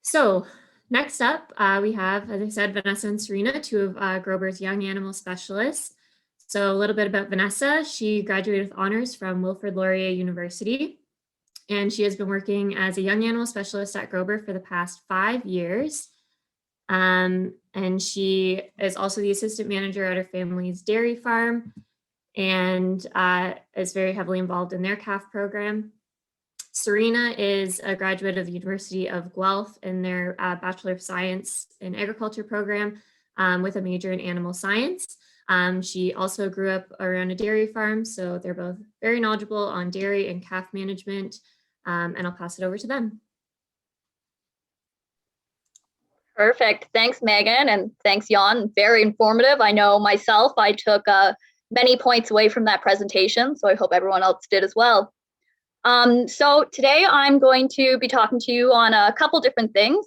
So next up, we have, as I said, Vanessa and Serena, two of Grober's young animal specialists. So a little bit about Vanessa. She graduated with honors from Wilfrid Laurier University, and she has been working as a young animal specialist at Grober for the past 5 years. And she is also the assistant manager at her family's dairy farm and is very heavily involved in their calf program. Serena is a graduate of the University of Guelph in their Bachelor of Science in Agriculture program with a major in animal science. She also grew up around a dairy farm, so they're both very knowledgeable on dairy and calf management. And I'll pass it over to them. Perfect. Thanks, Megan, and thanks, Jan. Very informative. I know myself, I took many points away from that presentation, so I hope everyone else did as well. So today I'm going to be talking to you on a couple different things.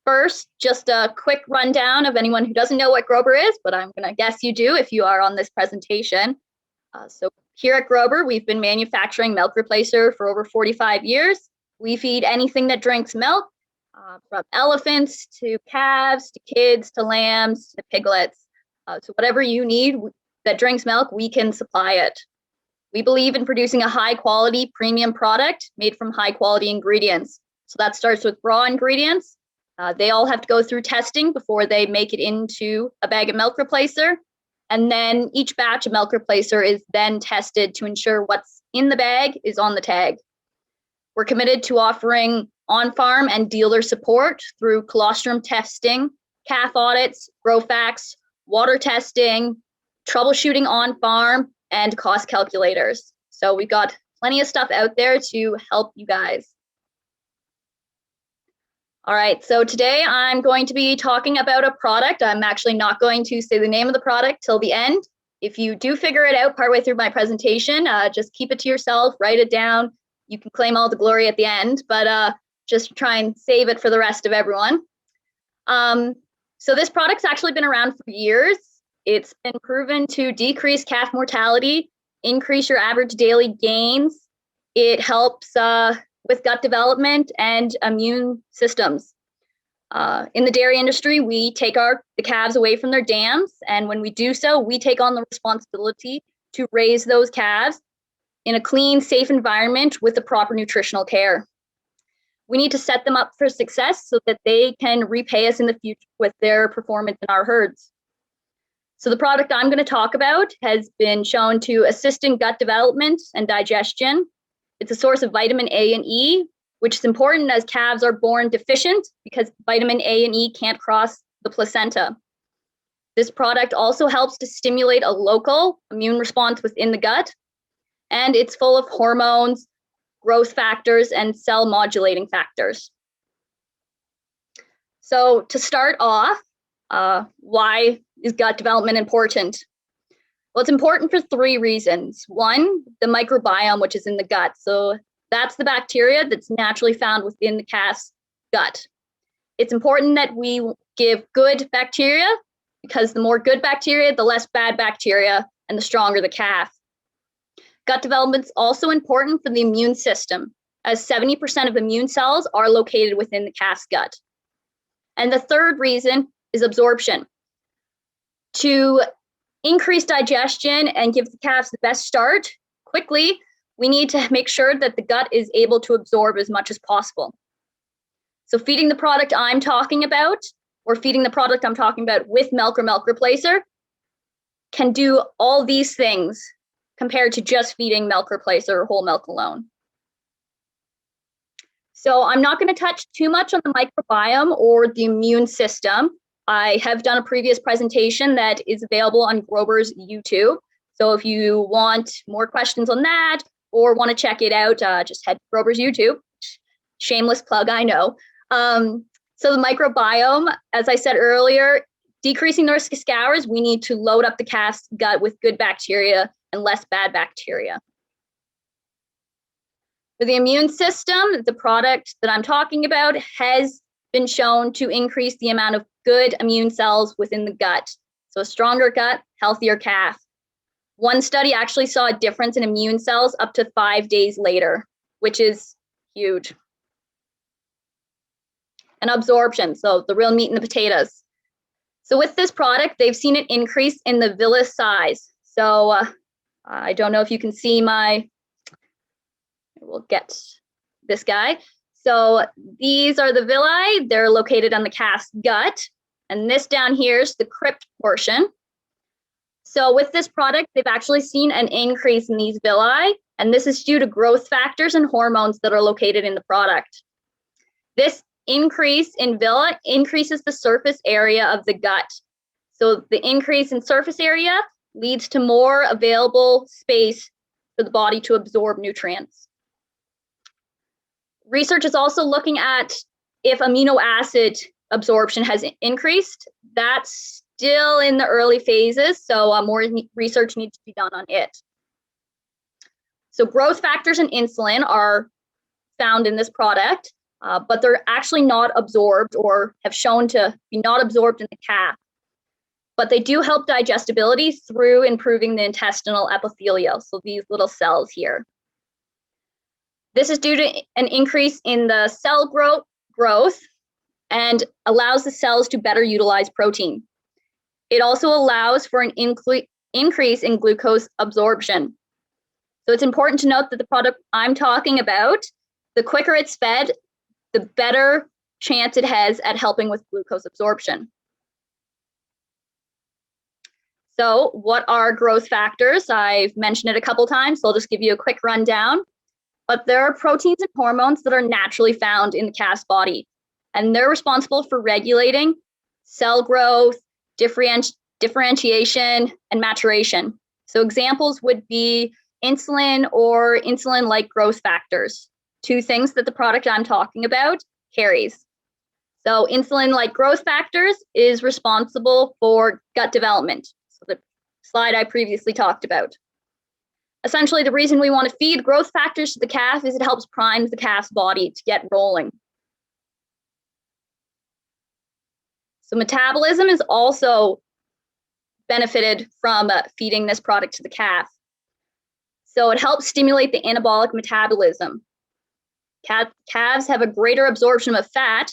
First, just a quick rundown of anyone who doesn't know what Grober is, but I'm going to guess you do if you are on this presentation. So here at Grober, we've been manufacturing milk replacer for over 45 years. We feed anything that drinks milk, from elephants to calves to kids to lambs to piglets. So whatever you need that drinks milk, we can supply it. We believe in producing a high quality premium product made from high quality ingredients. So that starts with raw ingredients. They all have to go through testing before they make it into a bag of milk replacer. And then each batch of milk replacer is then tested to ensure what's in the bag is on the tag. We're committed to offering on-farm and dealer support through colostrum testing, calf audits, GrowFacts, water testing, troubleshooting on-farm, and cost calculators. So we've got plenty of stuff out there to help you guys. All right, so today I'm going to be talking about a product. I'm actually not going to say the name of the product till the end. If you do figure it out partway through my presentation, just keep it to yourself, write it down. You can claim all the glory at the end, but just try and save it for the rest of everyone. So this product's actually been around for years. It's been proven to decrease calf mortality, increase your average daily gains. It helps with gut development and immune systems. In the dairy industry, we take the calves away from their dams, and when we do so, we take on the responsibility to raise those calves in a clean, safe environment with the proper nutritional care. We need to set them up for success so that they can repay us in the future with their performance in our herds. So the product I'm going to talk about has been shown to assist in gut development and digestion. It's a source of vitamin A and E, which is important as calves are born deficient because vitamin A and E can't cross the placenta. This product also helps to stimulate a local immune response within the gut, and it's full of hormones, growth factors, and cell modulating factors. So to start off, why is gut development important? Well, it's important for 3 reasons. 1, the microbiome, which is in the gut. So that's the bacteria that's naturally found within the calf's gut. It's important that we give good bacteria because the more good bacteria, the less bad bacteria, and the stronger the calf. Gut development is also important for the immune system, as 70% of immune cells are located within the calf's gut. And the 3rd reason is absorption. To increase digestion and give the calves the best start quickly, we need to make sure that the gut is able to absorb as much as possible. So feeding the product I'm talking about, or feeding the product I'm talking about with milk or milk replacer, can do all these things compared to just feeding milk replacer or whole milk alone. So I'm not going to touch too much on the microbiome or the immune system. I have done a previous presentation that is available on Grober's YouTube. So if you want more questions on that or want to check it out, just head to Grober's YouTube. Shameless plug, I know. So the microbiome, as I said earlier, decreasing the risk of scours, we need to load up the calf's gut with good bacteria and less bad bacteria. For the immune system, the product that I'm talking about has been shown to increase the amount of good immune cells within the gut. So a stronger gut, healthier calf. One study actually saw a difference in immune cells up to 5 days later, which is huge. And absorption, so the real meat and the potatoes. So with this product, they've seen an increase in the villi size. So I don't know if you can see we'll get this guy. So these are the villi. They're located on the calf's gut. And this down here is the crypt portion. So with this product, they've actually seen an increase in these villi. And this is due to growth factors and hormones that are located in the product. This increase in villi increases the surface area of the gut. So the increase in surface area leads to more available space for the body to absorb nutrients. Research is also looking at if amino acid absorption has increased. That's still in the early phases, so more research needs to be done on it. So growth factors and insulin are found in this product, but they're actually not absorbed or have shown to be not absorbed in the calf. But they do help digestibility through improving the intestinal epithelial, so these little cells here. This is due to an increase in the cell growth and allows the cells to better utilize protein. It also allows for an increase in glucose absorption. So it's important to note that the product I'm talking about, the quicker it's fed, the better chance it has at helping with glucose absorption. So what are growth factors? I've mentioned it a couple times, so I'll just give you a quick rundown. But there are proteins and hormones that are naturally found in the calf's body, and they're responsible for regulating cell growth, differentiation, and maturation. So examples would be insulin or insulin-like growth factors, two things that the product I'm talking about carries. So insulin-like growth factors is responsible for gut development, so the slide I previously talked about. Essentially, the reason we want to feed growth factors to the calf is it helps prime the calf's body to get rolling. So metabolism is also benefited from feeding this product to the calf. So it helps stimulate the anabolic metabolism. Calves have a greater absorption of fat,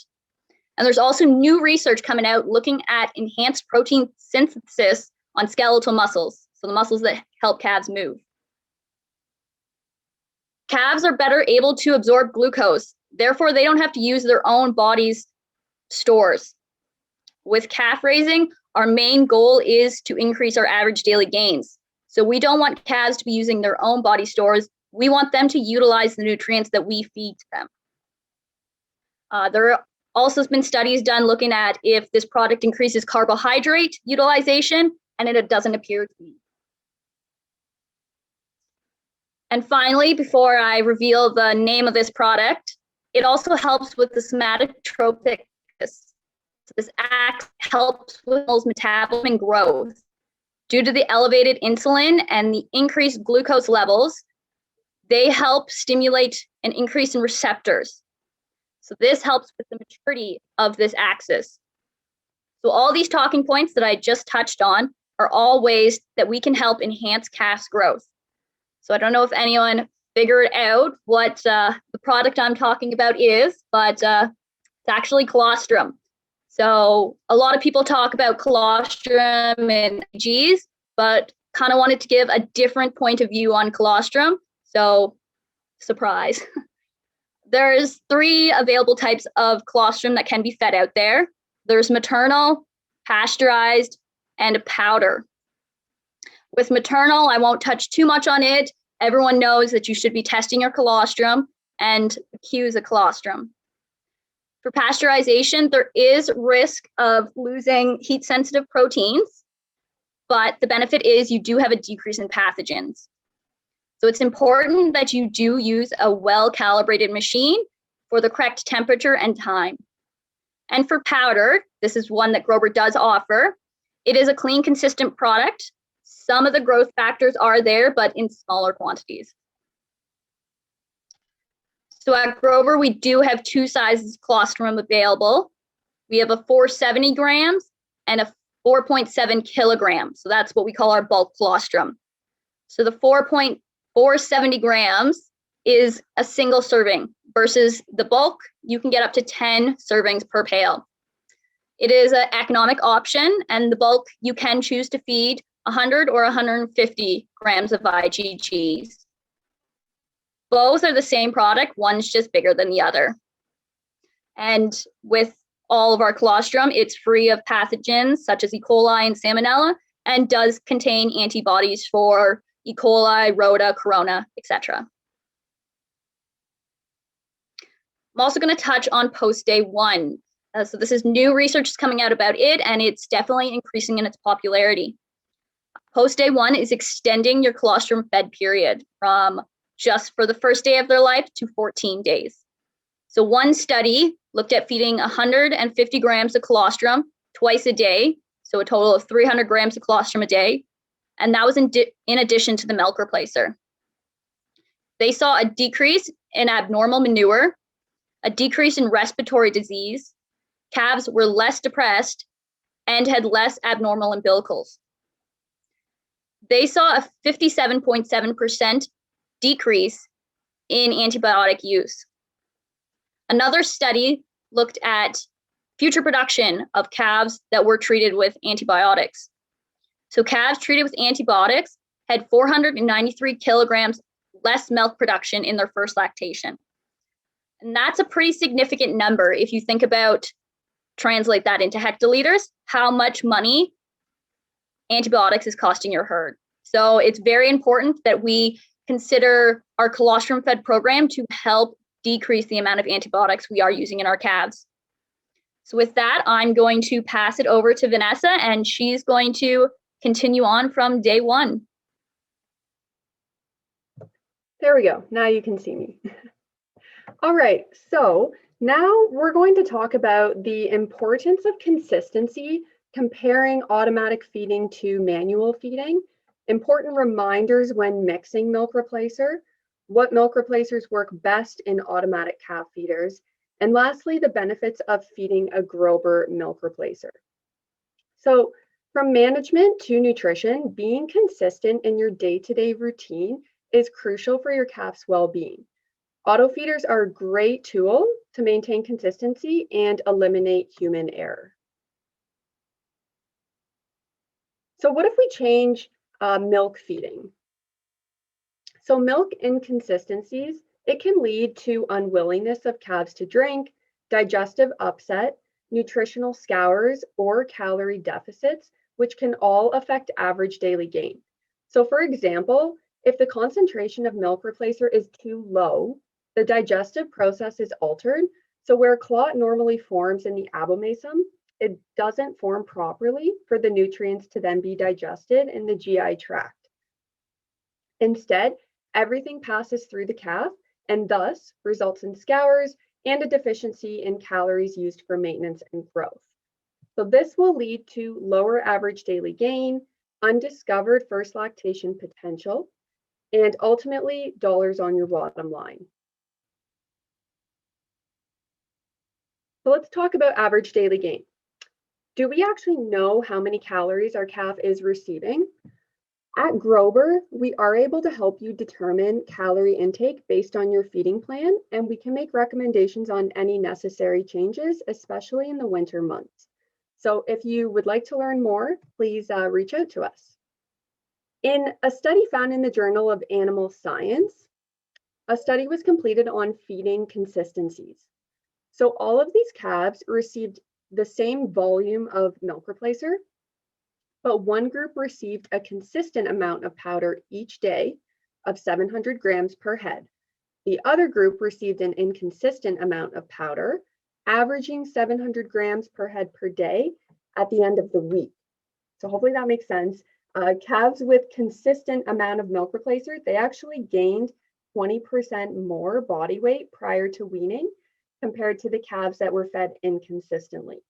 and there's also new research coming out looking at enhanced protein synthesis on skeletal muscles, so the muscles that help calves move. Calves are better able to absorb glucose. Therefore, they don't have to use their own body's stores. With calf raising, our main goal is to increase our average daily gains. So we don't want calves to be using their own body stores. We want them to utilize the nutrients that we feed to them. There are also been studies done looking at if this product increases carbohydrate utilization, and it doesn't appear to be. And finally, before I reveal the name of this product, it also helps with the somatotropic. So this helps with metabolism and growth. Due to the elevated insulin and the increased glucose levels, they help stimulate an increase in receptors. So this helps with the maturity of this axis. So all these talking points that I just touched on are all ways that we can help enhance calf's growth. So I don't know if anyone figured out what the product I'm talking about is, but it's actually colostrum. So a lot of people talk about colostrum and Gs, but kind of wanted to give a different point of view on colostrum. So surprise. There's 3 available types of colostrum that can be fed out there. There's maternal, pasteurized, and a powder. With maternal, I won't touch too much on it. Everyone knows that you should be testing your colostrum and the Q is a colostrum. For pasteurization, there is risk of losing heat-sensitive proteins, but the benefit is you do have a decrease in pathogens. So it's important that you do use a well-calibrated machine for the correct temperature and time. And for powder, this is one that Grober does offer. It is a clean, consistent product. Some of the growth factors are there, but in smaller quantities. So at Grober, we do have two sizes of colostrum available. We have a 470 grams and a 4.7 kilograms. So that's what we call our bulk colostrum. So the 4.470 grams is a single serving versus the bulk, you can get up to 10 servings per pail. It is an economic option, and the bulk you can choose to feed 100 or 150 grams of IgGs. Both are the same product, one's just bigger than the other. And with all of our colostrum, it's free of pathogens such as E. coli and Salmonella, and does contain antibodies for E. coli, Rota, Corona, etc. I'm also going to touch on post-day one. So this is new research coming out about it, and it's definitely increasing in its popularity. Post-day one is extending your colostrum-fed period from just for the first day of their life to 14 days. So one study looked at feeding 150 grams of colostrum twice a day, so a total of 300 grams of colostrum a day, and that was in addition to the milk replacer. They saw a decrease in abnormal manure, a decrease in respiratory disease, calves were less depressed, and had less abnormal umbilicals. They saw a 57.7% decrease in antibiotic use. Another study looked at future production of calves that were treated with antibiotics. So calves treated with antibiotics had 493 kilograms less milk production in their first lactation. And that's a pretty significant number if you think about, translate that into hectoliters, how much money antibiotics is costing your herd. So it's very important that we consider our colostrum-fed program to help decrease the amount of antibiotics we are using in our calves. So with that, I'm going to pass it over to Vanessa, and she's going to continue on from day one. There we go. Now you can see me. All right, so now we're going to talk about the importance of consistency comparing automatic feeding to manual feeding, important reminders when mixing milk replacer, what milk replacers work best in automatic calf feeders, and lastly, the benefits of feeding a Grober milk replacer. So from management to nutrition, being consistent in your day-to-day routine is crucial for your calf's well-being. Auto feeders are a great tool to maintain consistency and eliminate human error. So what if we change milk feeding? So milk inconsistencies, it can lead to unwillingness of calves to drink, digestive upset, nutritional scours, or calorie deficits, which can all affect average daily gain. So for example, if the concentration of milk replacer is too low, the digestive process is altered. So where clot normally forms in the abomasum, it doesn't form properly for the nutrients to then be digested in the GI tract. Instead, everything passes through the calf and thus results in scours and a deficiency in calories used for maintenance and growth. So this will lead to lower average daily gain, undiscovered first lactation potential, and ultimately dollars on your bottom line. So let's talk about average daily gain. Do we actually know how many calories our calf is receiving? At Grober, we are able to help you determine calorie intake based on your feeding plan, and we can make recommendations on any necessary changes, especially in the winter months. So if you would like to learn more, please reach out to us. In a study found in the Journal of Animal Science, a study was completed on feeding consistencies. So all of these calves received the same volume of milk replacer, but one group received a consistent amount of powder each day of 700 grams per head, The other group received an inconsistent amount of powder, averaging 700 grams per head per day at the end of the week. So hopefully that makes sense. Calves with consistent amount of milk replacer, they actually gained 20% more body weight prior to weaning compared to the calves that were fed inconsistently.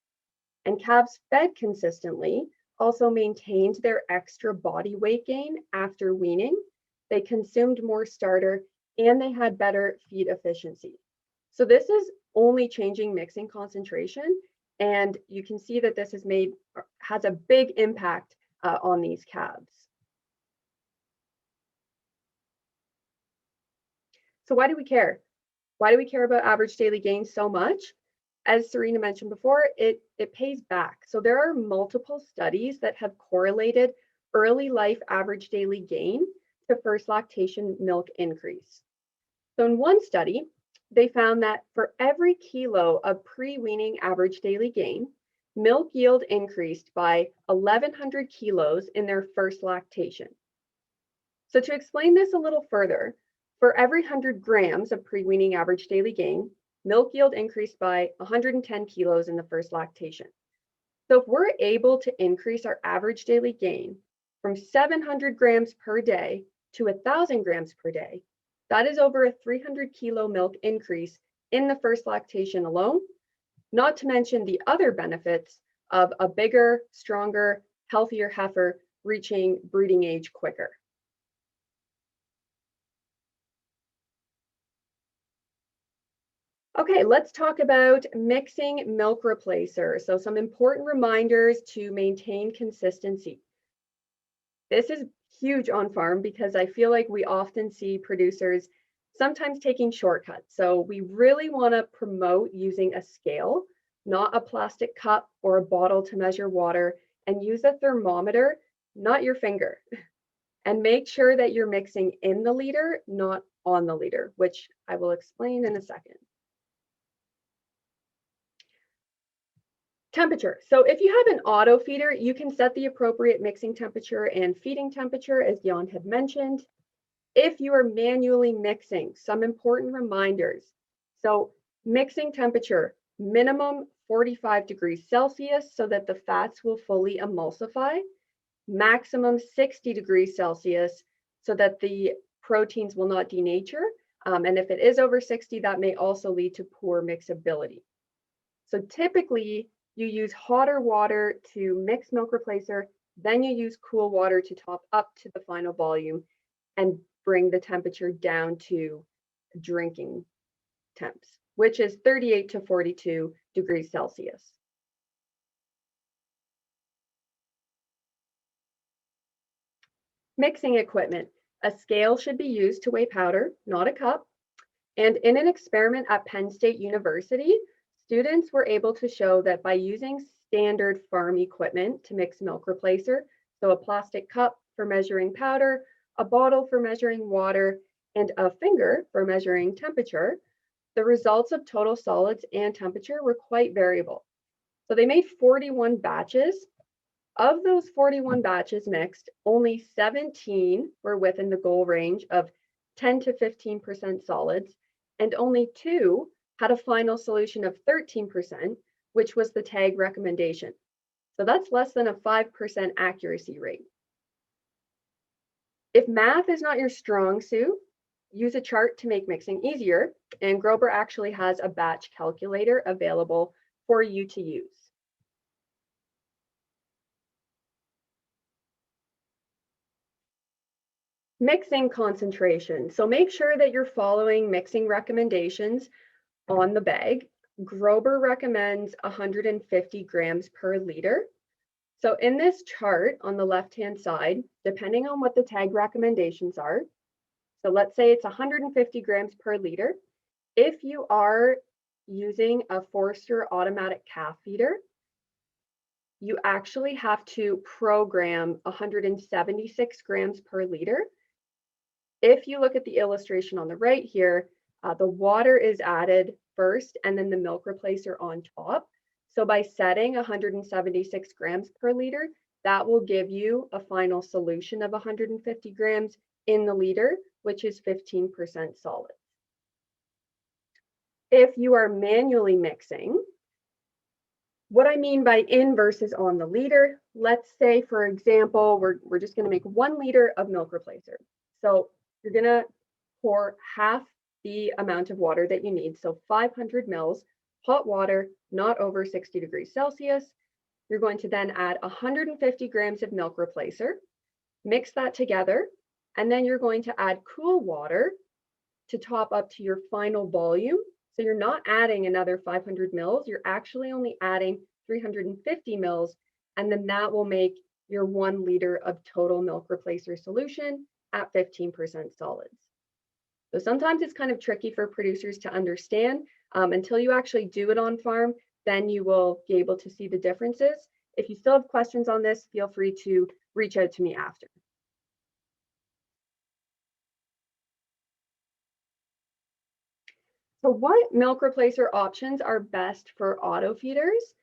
And calves fed consistently also maintained their extra body weight gain after weaning. They consumed more starter and they had better feed efficiency. So this is only changing mixing concentration, and you can see that this has a big impact on these calves. So why do we care? Why do we care about average daily gain so much? As Serena mentioned before, it pays back. So there are multiple studies that have correlated early life average daily gain to first lactation milk increase. So in one study, they found that for every kilo of pre-weaning average daily gain, milk yield increased by 1,100 kilos in their first lactation. So to explain this a little further, for every 100 grams of pre-weaning average daily gain, milk yield increased by 110 kilos in the first lactation. So if we're able to increase our average daily gain from 700 grams per day to 1,000 grams per day, that is over a 300 kilo milk increase in the first lactation alone, not to mention the other benefits of a bigger, stronger, healthier heifer reaching breeding age quicker. Okay, let's talk about mixing milk replacer. So some important reminders to maintain consistency. This is huge on farm because I feel like we often see producers sometimes taking shortcuts. So we really want to promote using a scale, not a plastic cup or a bottle to measure water, and use a thermometer, not your finger. And make sure that you're mixing in the liter, not on the liter, which I will explain in a second. Temperature. So if you have an auto feeder, you can set the appropriate mixing temperature and feeding temperature, as Jan had mentioned. If you are manually mixing, some important reminders. So mixing temperature, minimum 45 degrees Celsius so that the fats will fully emulsify, maximum 60 degrees Celsius so that the proteins will not denature. And if it is over 60, that may also lead to poor mixability. So typically, you use hotter water to mix milk replacer, then you use cool water to top up to the final volume and bring the temperature down to drinking temps, which is 38 to 42 degrees Celsius. Mixing equipment. A scale should be used to weigh powder, not a cup. And in an experiment at Penn State University, students were able to show that by using standard farm equipment to mix milk replacer, so a plastic cup for measuring powder, a bottle for measuring water, and a finger for measuring temperature, the results of total solids and temperature were quite variable. So they made 41 batches. Of those 41 batches mixed, only 17 were within the goal range of 10 to 15% solids, and only 2 had a final solution of 13%, which was the tag recommendation. So that's less than a 5% accuracy rate. If math is not your strong suit, use a chart to make mixing easier, and Grober actually has a batch calculator available for you to use. Mixing concentration. So make sure that you're following mixing recommendations on the bag. Grober recommends 150 grams per liter. So in this chart on the left-hand side, depending on what the tag recommendations are, so let's say it's 150 grams per liter. If you are using a Forster automatic calf feeder, you actually have to program 176 grams per liter. If you look at the illustration on the right here, the water is added first and then the milk replacer on top. So by setting 176 grams per liter, that will give you a final solution of 150 grams in the liter, which is 15% solid. If you are manually mixing, what I mean by in versus on the liter, let's say, for example, we're just going to make 1 liter of milk replacer. So you're going to pour half the amount of water that you need. So 500 mils hot water, not over 60 degrees Celsius. You're going to then add 150 grams of milk replacer, mix that together, and then you're going to add cool water to top up to your final volume. So you're not adding another 500 mils, you're actually only adding 350 mils, and then that will make your 1 liter of total milk replacer solution at 15% solids. So sometimes it's kind of tricky for producers to understand. Until you actually do it on farm, then you will be able to see the differences. If you still have questions on this, feel free to reach out to me after. So what milk replacer options are best for auto feeders?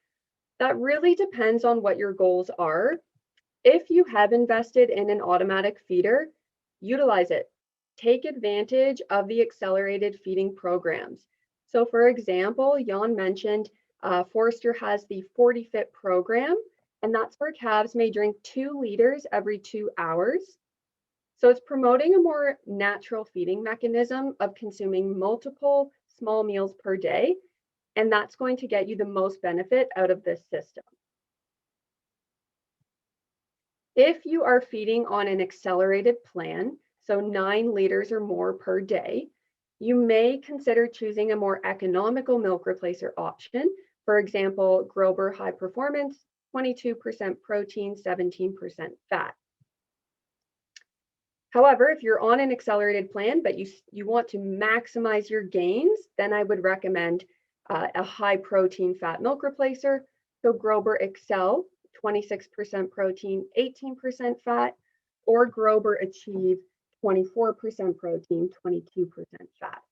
That really depends on what your goals are. If you have invested in an automatic feeder, utilize it. Take advantage of the accelerated feeding programs. So for example, Jan mentioned Forster has the 40 Fit program, and that's where calves may drink 2 liters every 2 hours. So it's promoting a more natural feeding mechanism of consuming multiple small meals per day, and that's going to get you the most benefit out of this system. If you are feeding on an accelerated plan, so 9 liters or more per day, you may consider choosing a more economical milk replacer option. For example, Grober High Performance, 22% protein, 17% fat. However, if you're on an accelerated plan, but you want to maximize your gains, then I would recommend a high protein fat milk replacer. So Grober Excel, 26% protein, 18% fat, or Grober Achieve, 24% protein, 22% fat.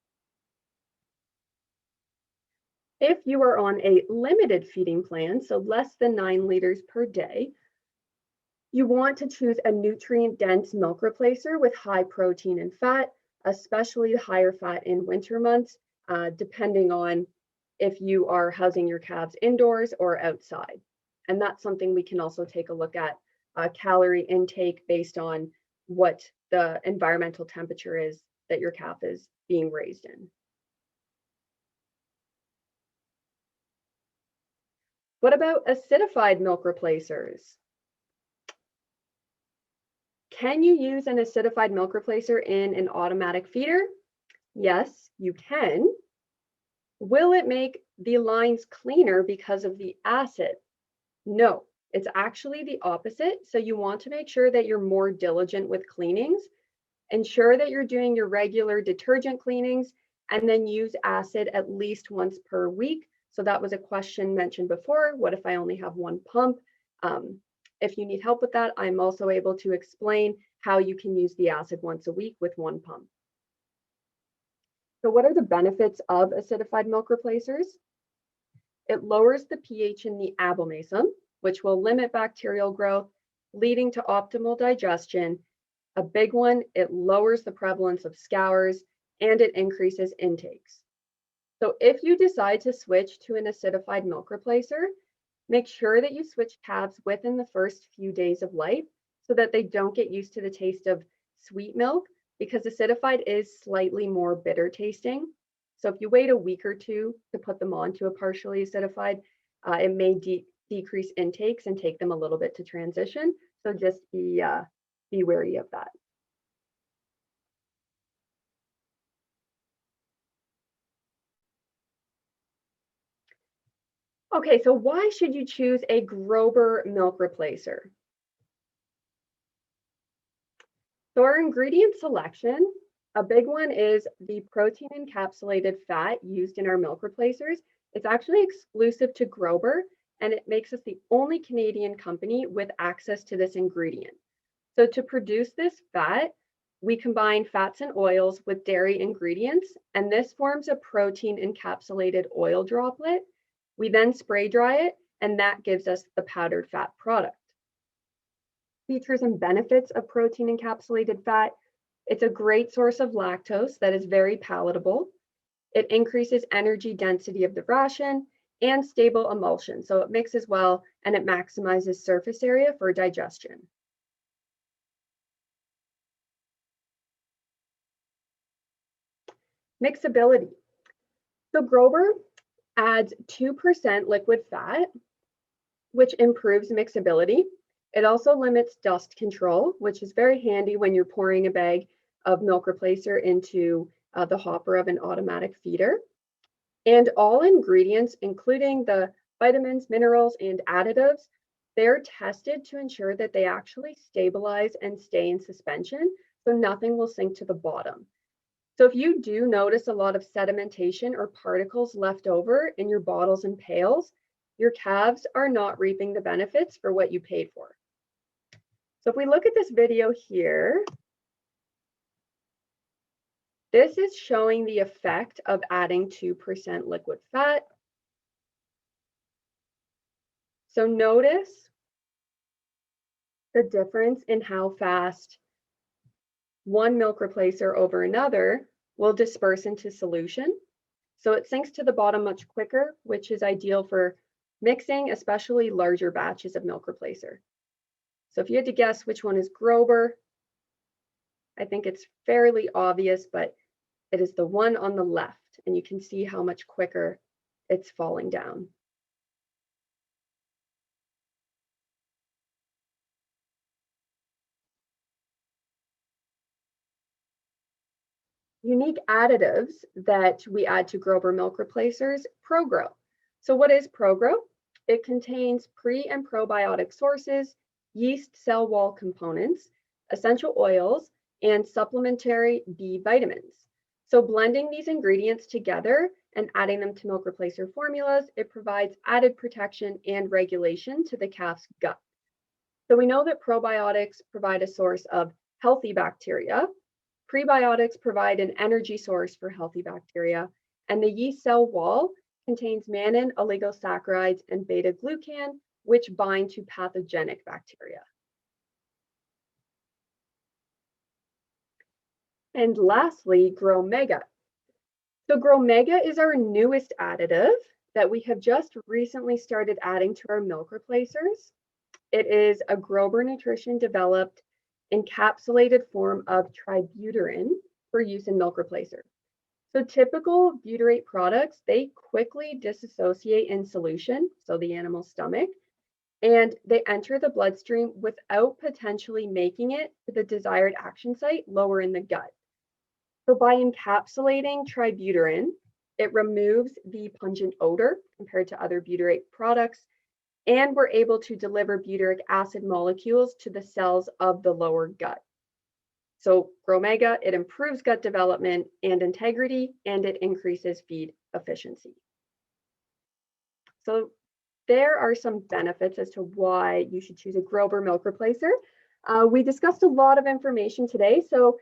If you are on a limited feeding plan, so less than 9 liters per day, you want to choose a nutrient-dense milk replacer with high protein and fat, especially higher fat in winter months, depending on if you are housing your calves indoors or outside. And that's something we can also take a look at, calorie intake based on what the environmental temperature is that your calf is being raised in. What about acidified milk replacers? Can you use an acidified milk replacer in an automatic feeder? Yes, you can. Will it make the lines cleaner because of the acid? No, it's actually the opposite. So you want to make sure that you're more diligent with cleanings. Ensure that you're doing your regular detergent cleanings, and then use acid at least once per week. So that was a question mentioned before. What if I only have 1 pump? If you need help with that, I'm also able to explain how you can use the acid once a week with 1 pump. So what are the benefits of acidified milk replacers? It lowers the pH in the abomasum, which will limit bacterial growth, leading to optimal digestion. A big one, it lowers the prevalence of scours, and it increases intakes. So if you decide to switch to an acidified milk replacer, make sure that you switch calves within the first few days of life so that they don't get used to the taste of sweet milk, because acidified is slightly more bitter tasting. So if you wait a week or 2 to put them onto a partially acidified, it may decrease intakes and take them a little bit to transition. So just be wary of that. Okay, so why should you choose a Grober milk replacer? So our ingredient selection, a big one is the protein encapsulated fat used in our milk replacers. It's actually exclusive to Grober, and it makes us the only Canadian company with access to this ingredient. So to produce this fat, we combine fats and oils with dairy ingredients, and this forms a protein encapsulated oil droplet. We then spray dry it, and that gives us the powdered fat product. Features and benefits of protein encapsulated fat. It's a great source of lactose that is very palatable. It increases energy density of the ration and stable emulsion. So it mixes well and it maximizes surface area for digestion. Mixability. So Grober adds 2% liquid fat, which improves mixability. It also limits dust control, which is very handy when you're pouring a bag of milk replacer into the hopper of an automatic feeder. And all ingredients, including the vitamins, minerals, and additives, they're tested to ensure that they actually stabilize and stay in suspension, so nothing will sink to the bottom. So if you do notice a lot of sedimentation or particles left over in your bottles and pails, your calves are not reaping the benefits for what you paid for. So if we look at this video here, this is showing the effect of adding 2% liquid fat. So notice the difference in how fast one milk replacer over another will disperse into solution. So it sinks to the bottom much quicker, which is ideal for mixing, especially larger batches of milk replacer. So if you had to guess which one is Grober, I think it's fairly obvious, but it is the one on the left, and you can see how much quicker it's falling down. Unique additives that we add to Grober milk replacers, ProGrow. So what is ProGrow? It contains pre and probiotic sources, yeast cell wall components, essential oils, and supplementary B vitamins. So blending these ingredients together and adding them to milk replacer formulas, it provides added protection and regulation to the calf's gut. So we know that probiotics provide a source of healthy bacteria. Prebiotics provide an energy source for healthy bacteria, and the yeast cell wall contains mannan, oligosaccharides, and beta-glucan, which bind to pathogenic bacteria. And lastly, Grow Mega. So Grow Mega is our newest additive that we have just recently started adding to our milk replacers. It is a Grober Nutrition developed encapsulated form of tributylin for use in milk replacer. So typical butyrate products, they quickly disassociate in solution, so the animal's stomach, and they enter the bloodstream without potentially making it to the desired action site lower in the gut. So by encapsulating tributylin, it removes the pungent odor compared to other butyrate products, and we're able to deliver butyric acid molecules to the cells of the lower gut. So Grow Mega, it improves gut development and integrity, and it increases feed efficiency. So there are some benefits as to why you should choose a Grober milk replacer. We discussed a lot of information today. So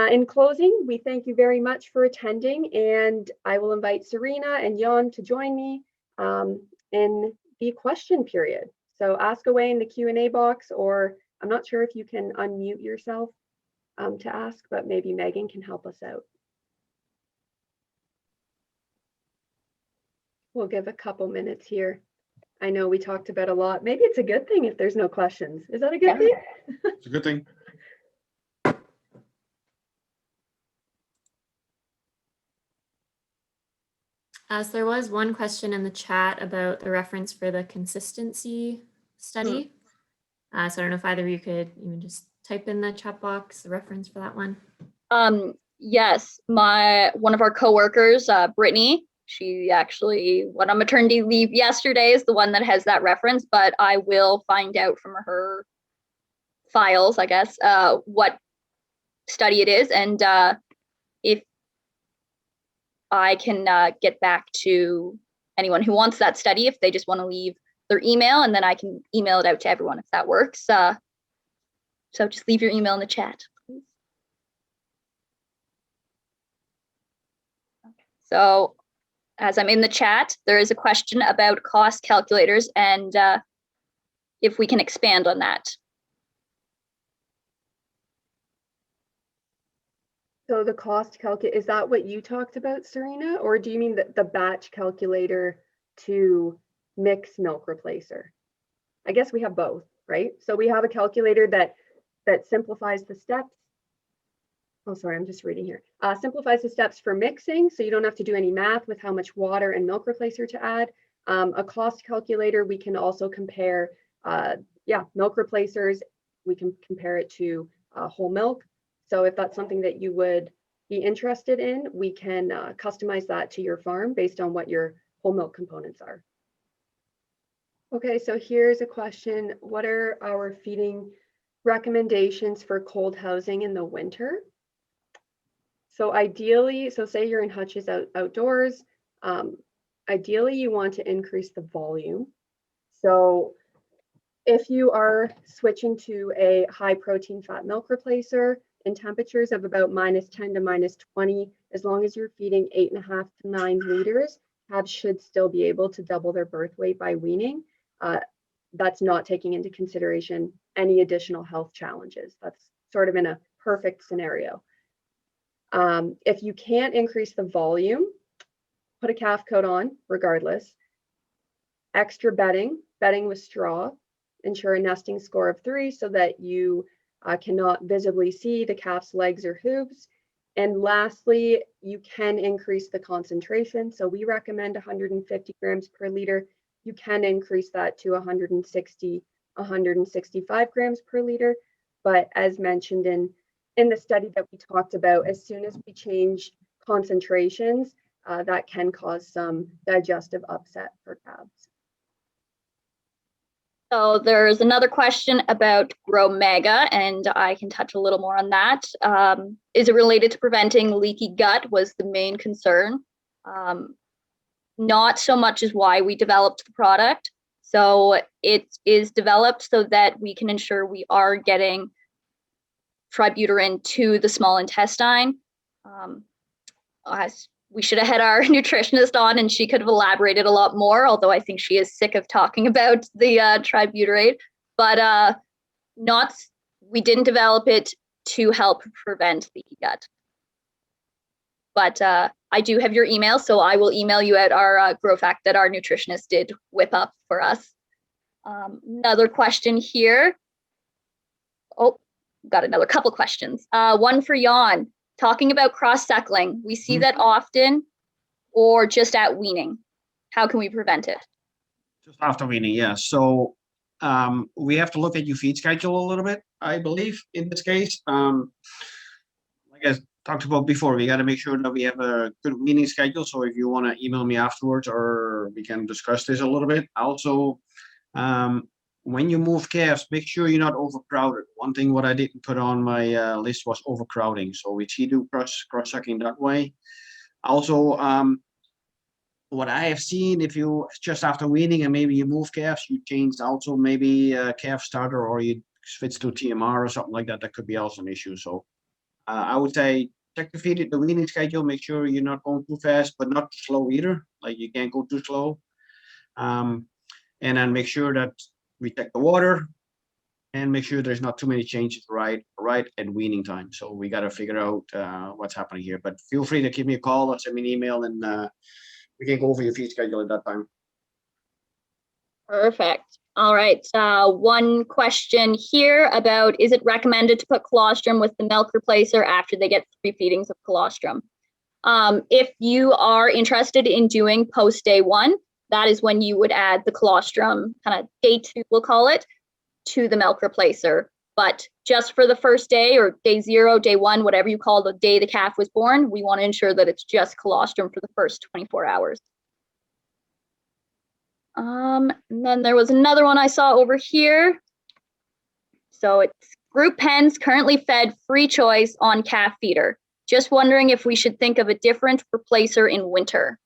in closing, we thank you very much for attending, and I will invite Serena and Jan to join me in the question period. So ask away in the Q&A box, or I'm not sure if you can unmute yourself to ask, but maybe Megan can help us out. We'll give a couple minutes here. I know we talked about a lot. Maybe it's a good thing if there's no questions. Is that a good thing? It's a good thing. So there was one question in the chat about the reference for the consistency study. So I don't know if either of you could even just type in the chat box the reference for that one. Yes, one of our coworkers, Brittany, she actually went on maternity leave yesterday, is the one that has that reference, but I will find out from her files, I guess, what study it is, and if I can get back to anyone who wants that study, if they just want to leave their email, and then I can email it out to everyone if that works. So just leave your email in the chat, please. Okay. So as I'm in the chat, there is a question about cost calculators, and if we can expand on that. So the cost calculator, is that what you talked about, Serena? Or do you mean the batch calculator to mix milk replacer? I guess we have both, right? So we have a calculator that simplifies the steps. Oh, sorry, I'm just reading here. Simplifies the steps for mixing, so you don't have to do any math with how much water and milk replacer to add. A cost calculator, we can also compare, milk replacers. We can compare it to whole milk. So if that's something that you would be interested in, we can customize that to your farm based on what your whole milk components are. Okay, so here's a question. What are our feeding recommendations for cold housing in the winter? So ideally, so say you're in hutches outdoors, ideally you want to increase the volume. So if you are switching to a high protein fat milk replacer in temperatures of about -10 to -20, as long as you're feeding 8.5 to 9 liters, calves should still be able to double their birth weight by weaning. That's not taking into consideration any additional health challenges. That's sort of in a perfect scenario. If you can't increase the volume, put a calf coat on regardless. Extra bedding with straw. Ensure a nesting score of 3 so that you cannot visibly see the calf's legs or hooves. And lastly, you can increase the concentration. So we recommend 150 grams per liter. You can increase that to 160, 165 grams per liter. But as mentioned in the study that we talked about, as soon as we change concentrations, that can cause some digestive upset for calves. So there's another question about Grow Mega, and I can touch a little more on that. Is it related to preventing leaky gut was the main concern. Not so much as why we developed the product. So it is developed so that we can ensure we are getting tributylin to the small intestine. We should have had our nutritionist on and she could have elaborated a lot more, although I think she is sick of talking about the tributylate, but we didn't develop it to help prevent leaky gut. But I do have your email, so I will email you out our growth hack that our nutritionist did whip up for us. Another question here. Oh, got another couple questions. One for Jan. Talking about cross-suckling, we see that often or just at weaning. How can we prevent it? Just after weaning, yeah. So we have to look at your feed schedule a little bit, I believe, in this case. Like I talked about before, we got to make sure that we have a good weaning schedule. So if you want to email me afterwards, or we can discuss this a little bit. Also, when you move calves, make sure you're not overcrowded. One thing what I didn't put on my list was overcrowding. So we do cross-sucking that way. Also, what I have seen, if you just after weaning and maybe you move calves, you change also maybe a calf starter or you switch to TMR or something like that. That could be also an issue. So I would say check the weaning schedule. Make sure you're not going too fast, but not too slow either. Like you can't go too slow. And then make sure that we check the water and make sure there's not too many changes right at weaning time. So we got to figure out what's happening here. But feel free to give me a call or send me an email, and we can go over your feed schedule at that time. Perfect. All right. One question here about, is it recommended to put colostrum with the milk replacer after they get 3 feedings of colostrum? If you are interested in doing post day 1, that is when you would add the colostrum, kind of day 2, we'll call it, to the milk replacer. But just for the first day or day 0, day 1, whatever you call the day the calf was born, we want to ensure that it's just colostrum for the first 24 hours. And then there was another one I saw over here. So it's group pens currently fed free choice on calf feeder. Just wondering if we should think of a different replacer in winter.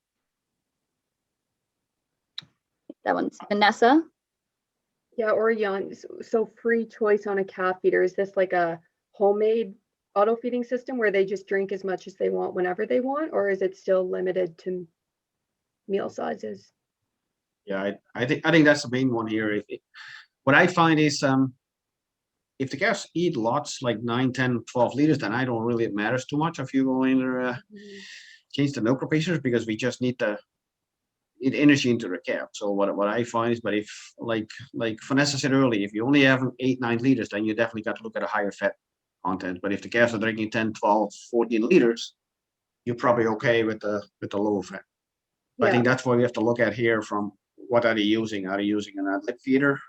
That one's Vanessa. Yeah, or Jan. So free choice on a calf feeder. Is this like a homemade auto feeding system where they just drink as much as they want whenever they want, or is it still limited to meal sizes? Yeah, I think that's the main one here. What I find is if the calves eat lots, like 9, 10, 12 liters, then I don't really, it matters too much if you go in there, change the milk proportions, because we just need energy into the calf. So what I find is, but if like Vanessa said earlier, if you only have 8, 9 liters, then you definitely got to look at a higher fat content. But if the calves are drinking 10, 12, 14 liters, you're probably okay with the lower fat. But I think that's what we have to look at here from what are they using? Are they using an ad lib feeder?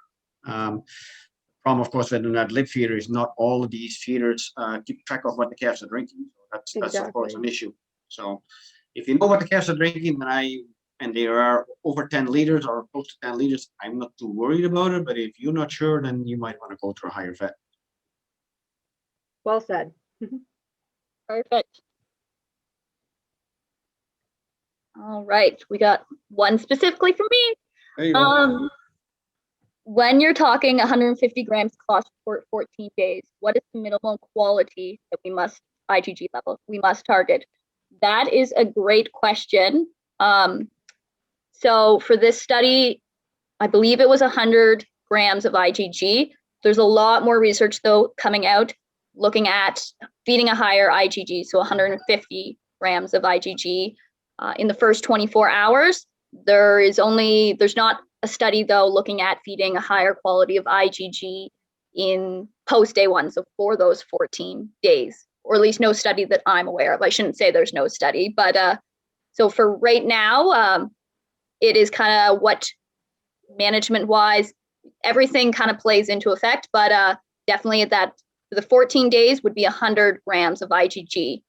Problem, of course, with an ad lib feeder is not all of these feeders keep track of what the calves are drinking. So that's of course an issue. So if you know what the calves are drinking, then and there are over 10 liters or close to 10 liters, I'm not too worried about it. But if you're not sure, then you might want to go to a higher fat. Well said. Perfect. All right, we got one specifically for me. There you go. When you're talking 150 grams cost for 14 days, what is the minimum quality that IgG level we must target? That is a great question. So for this study, I believe it was 100 grams of IgG. There's a lot more research though coming out looking at feeding a higher IgG, so 150 grams of IgG in the first 24 hours. There's not a study though looking at feeding a higher quality of IgG in post day 1, so for those 14 days, or at least no study that I'm aware of. I shouldn't say there's no study, but so for right now, it is kind of what management wise, everything kind of plays into effect, but definitely that for the 14 days would be 100 grams of IgG.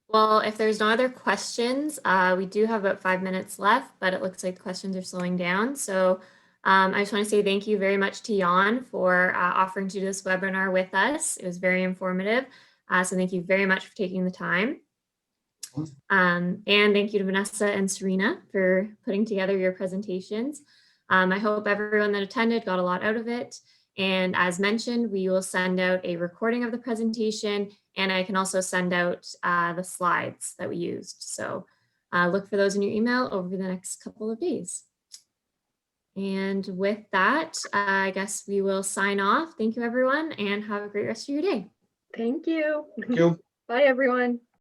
Well, if there's no other questions, we do have about 5 minutes left, but it looks like the questions are slowing down. So I just want to say thank you very much to Jan for offering to do this webinar with us. It was very informative. So thank you very much for taking the time. And thank you to Vanessa and Serena for putting together your presentations. I hope everyone that attended got a lot out of it. And as mentioned, we will send out a recording of the presentation, and I can also send out the slides that we used. So look for those in your email over the next couple of days. And with that, I guess we will sign off. Thank you, everyone, and have a great rest of your day. Thank you. Thank you. Bye, everyone.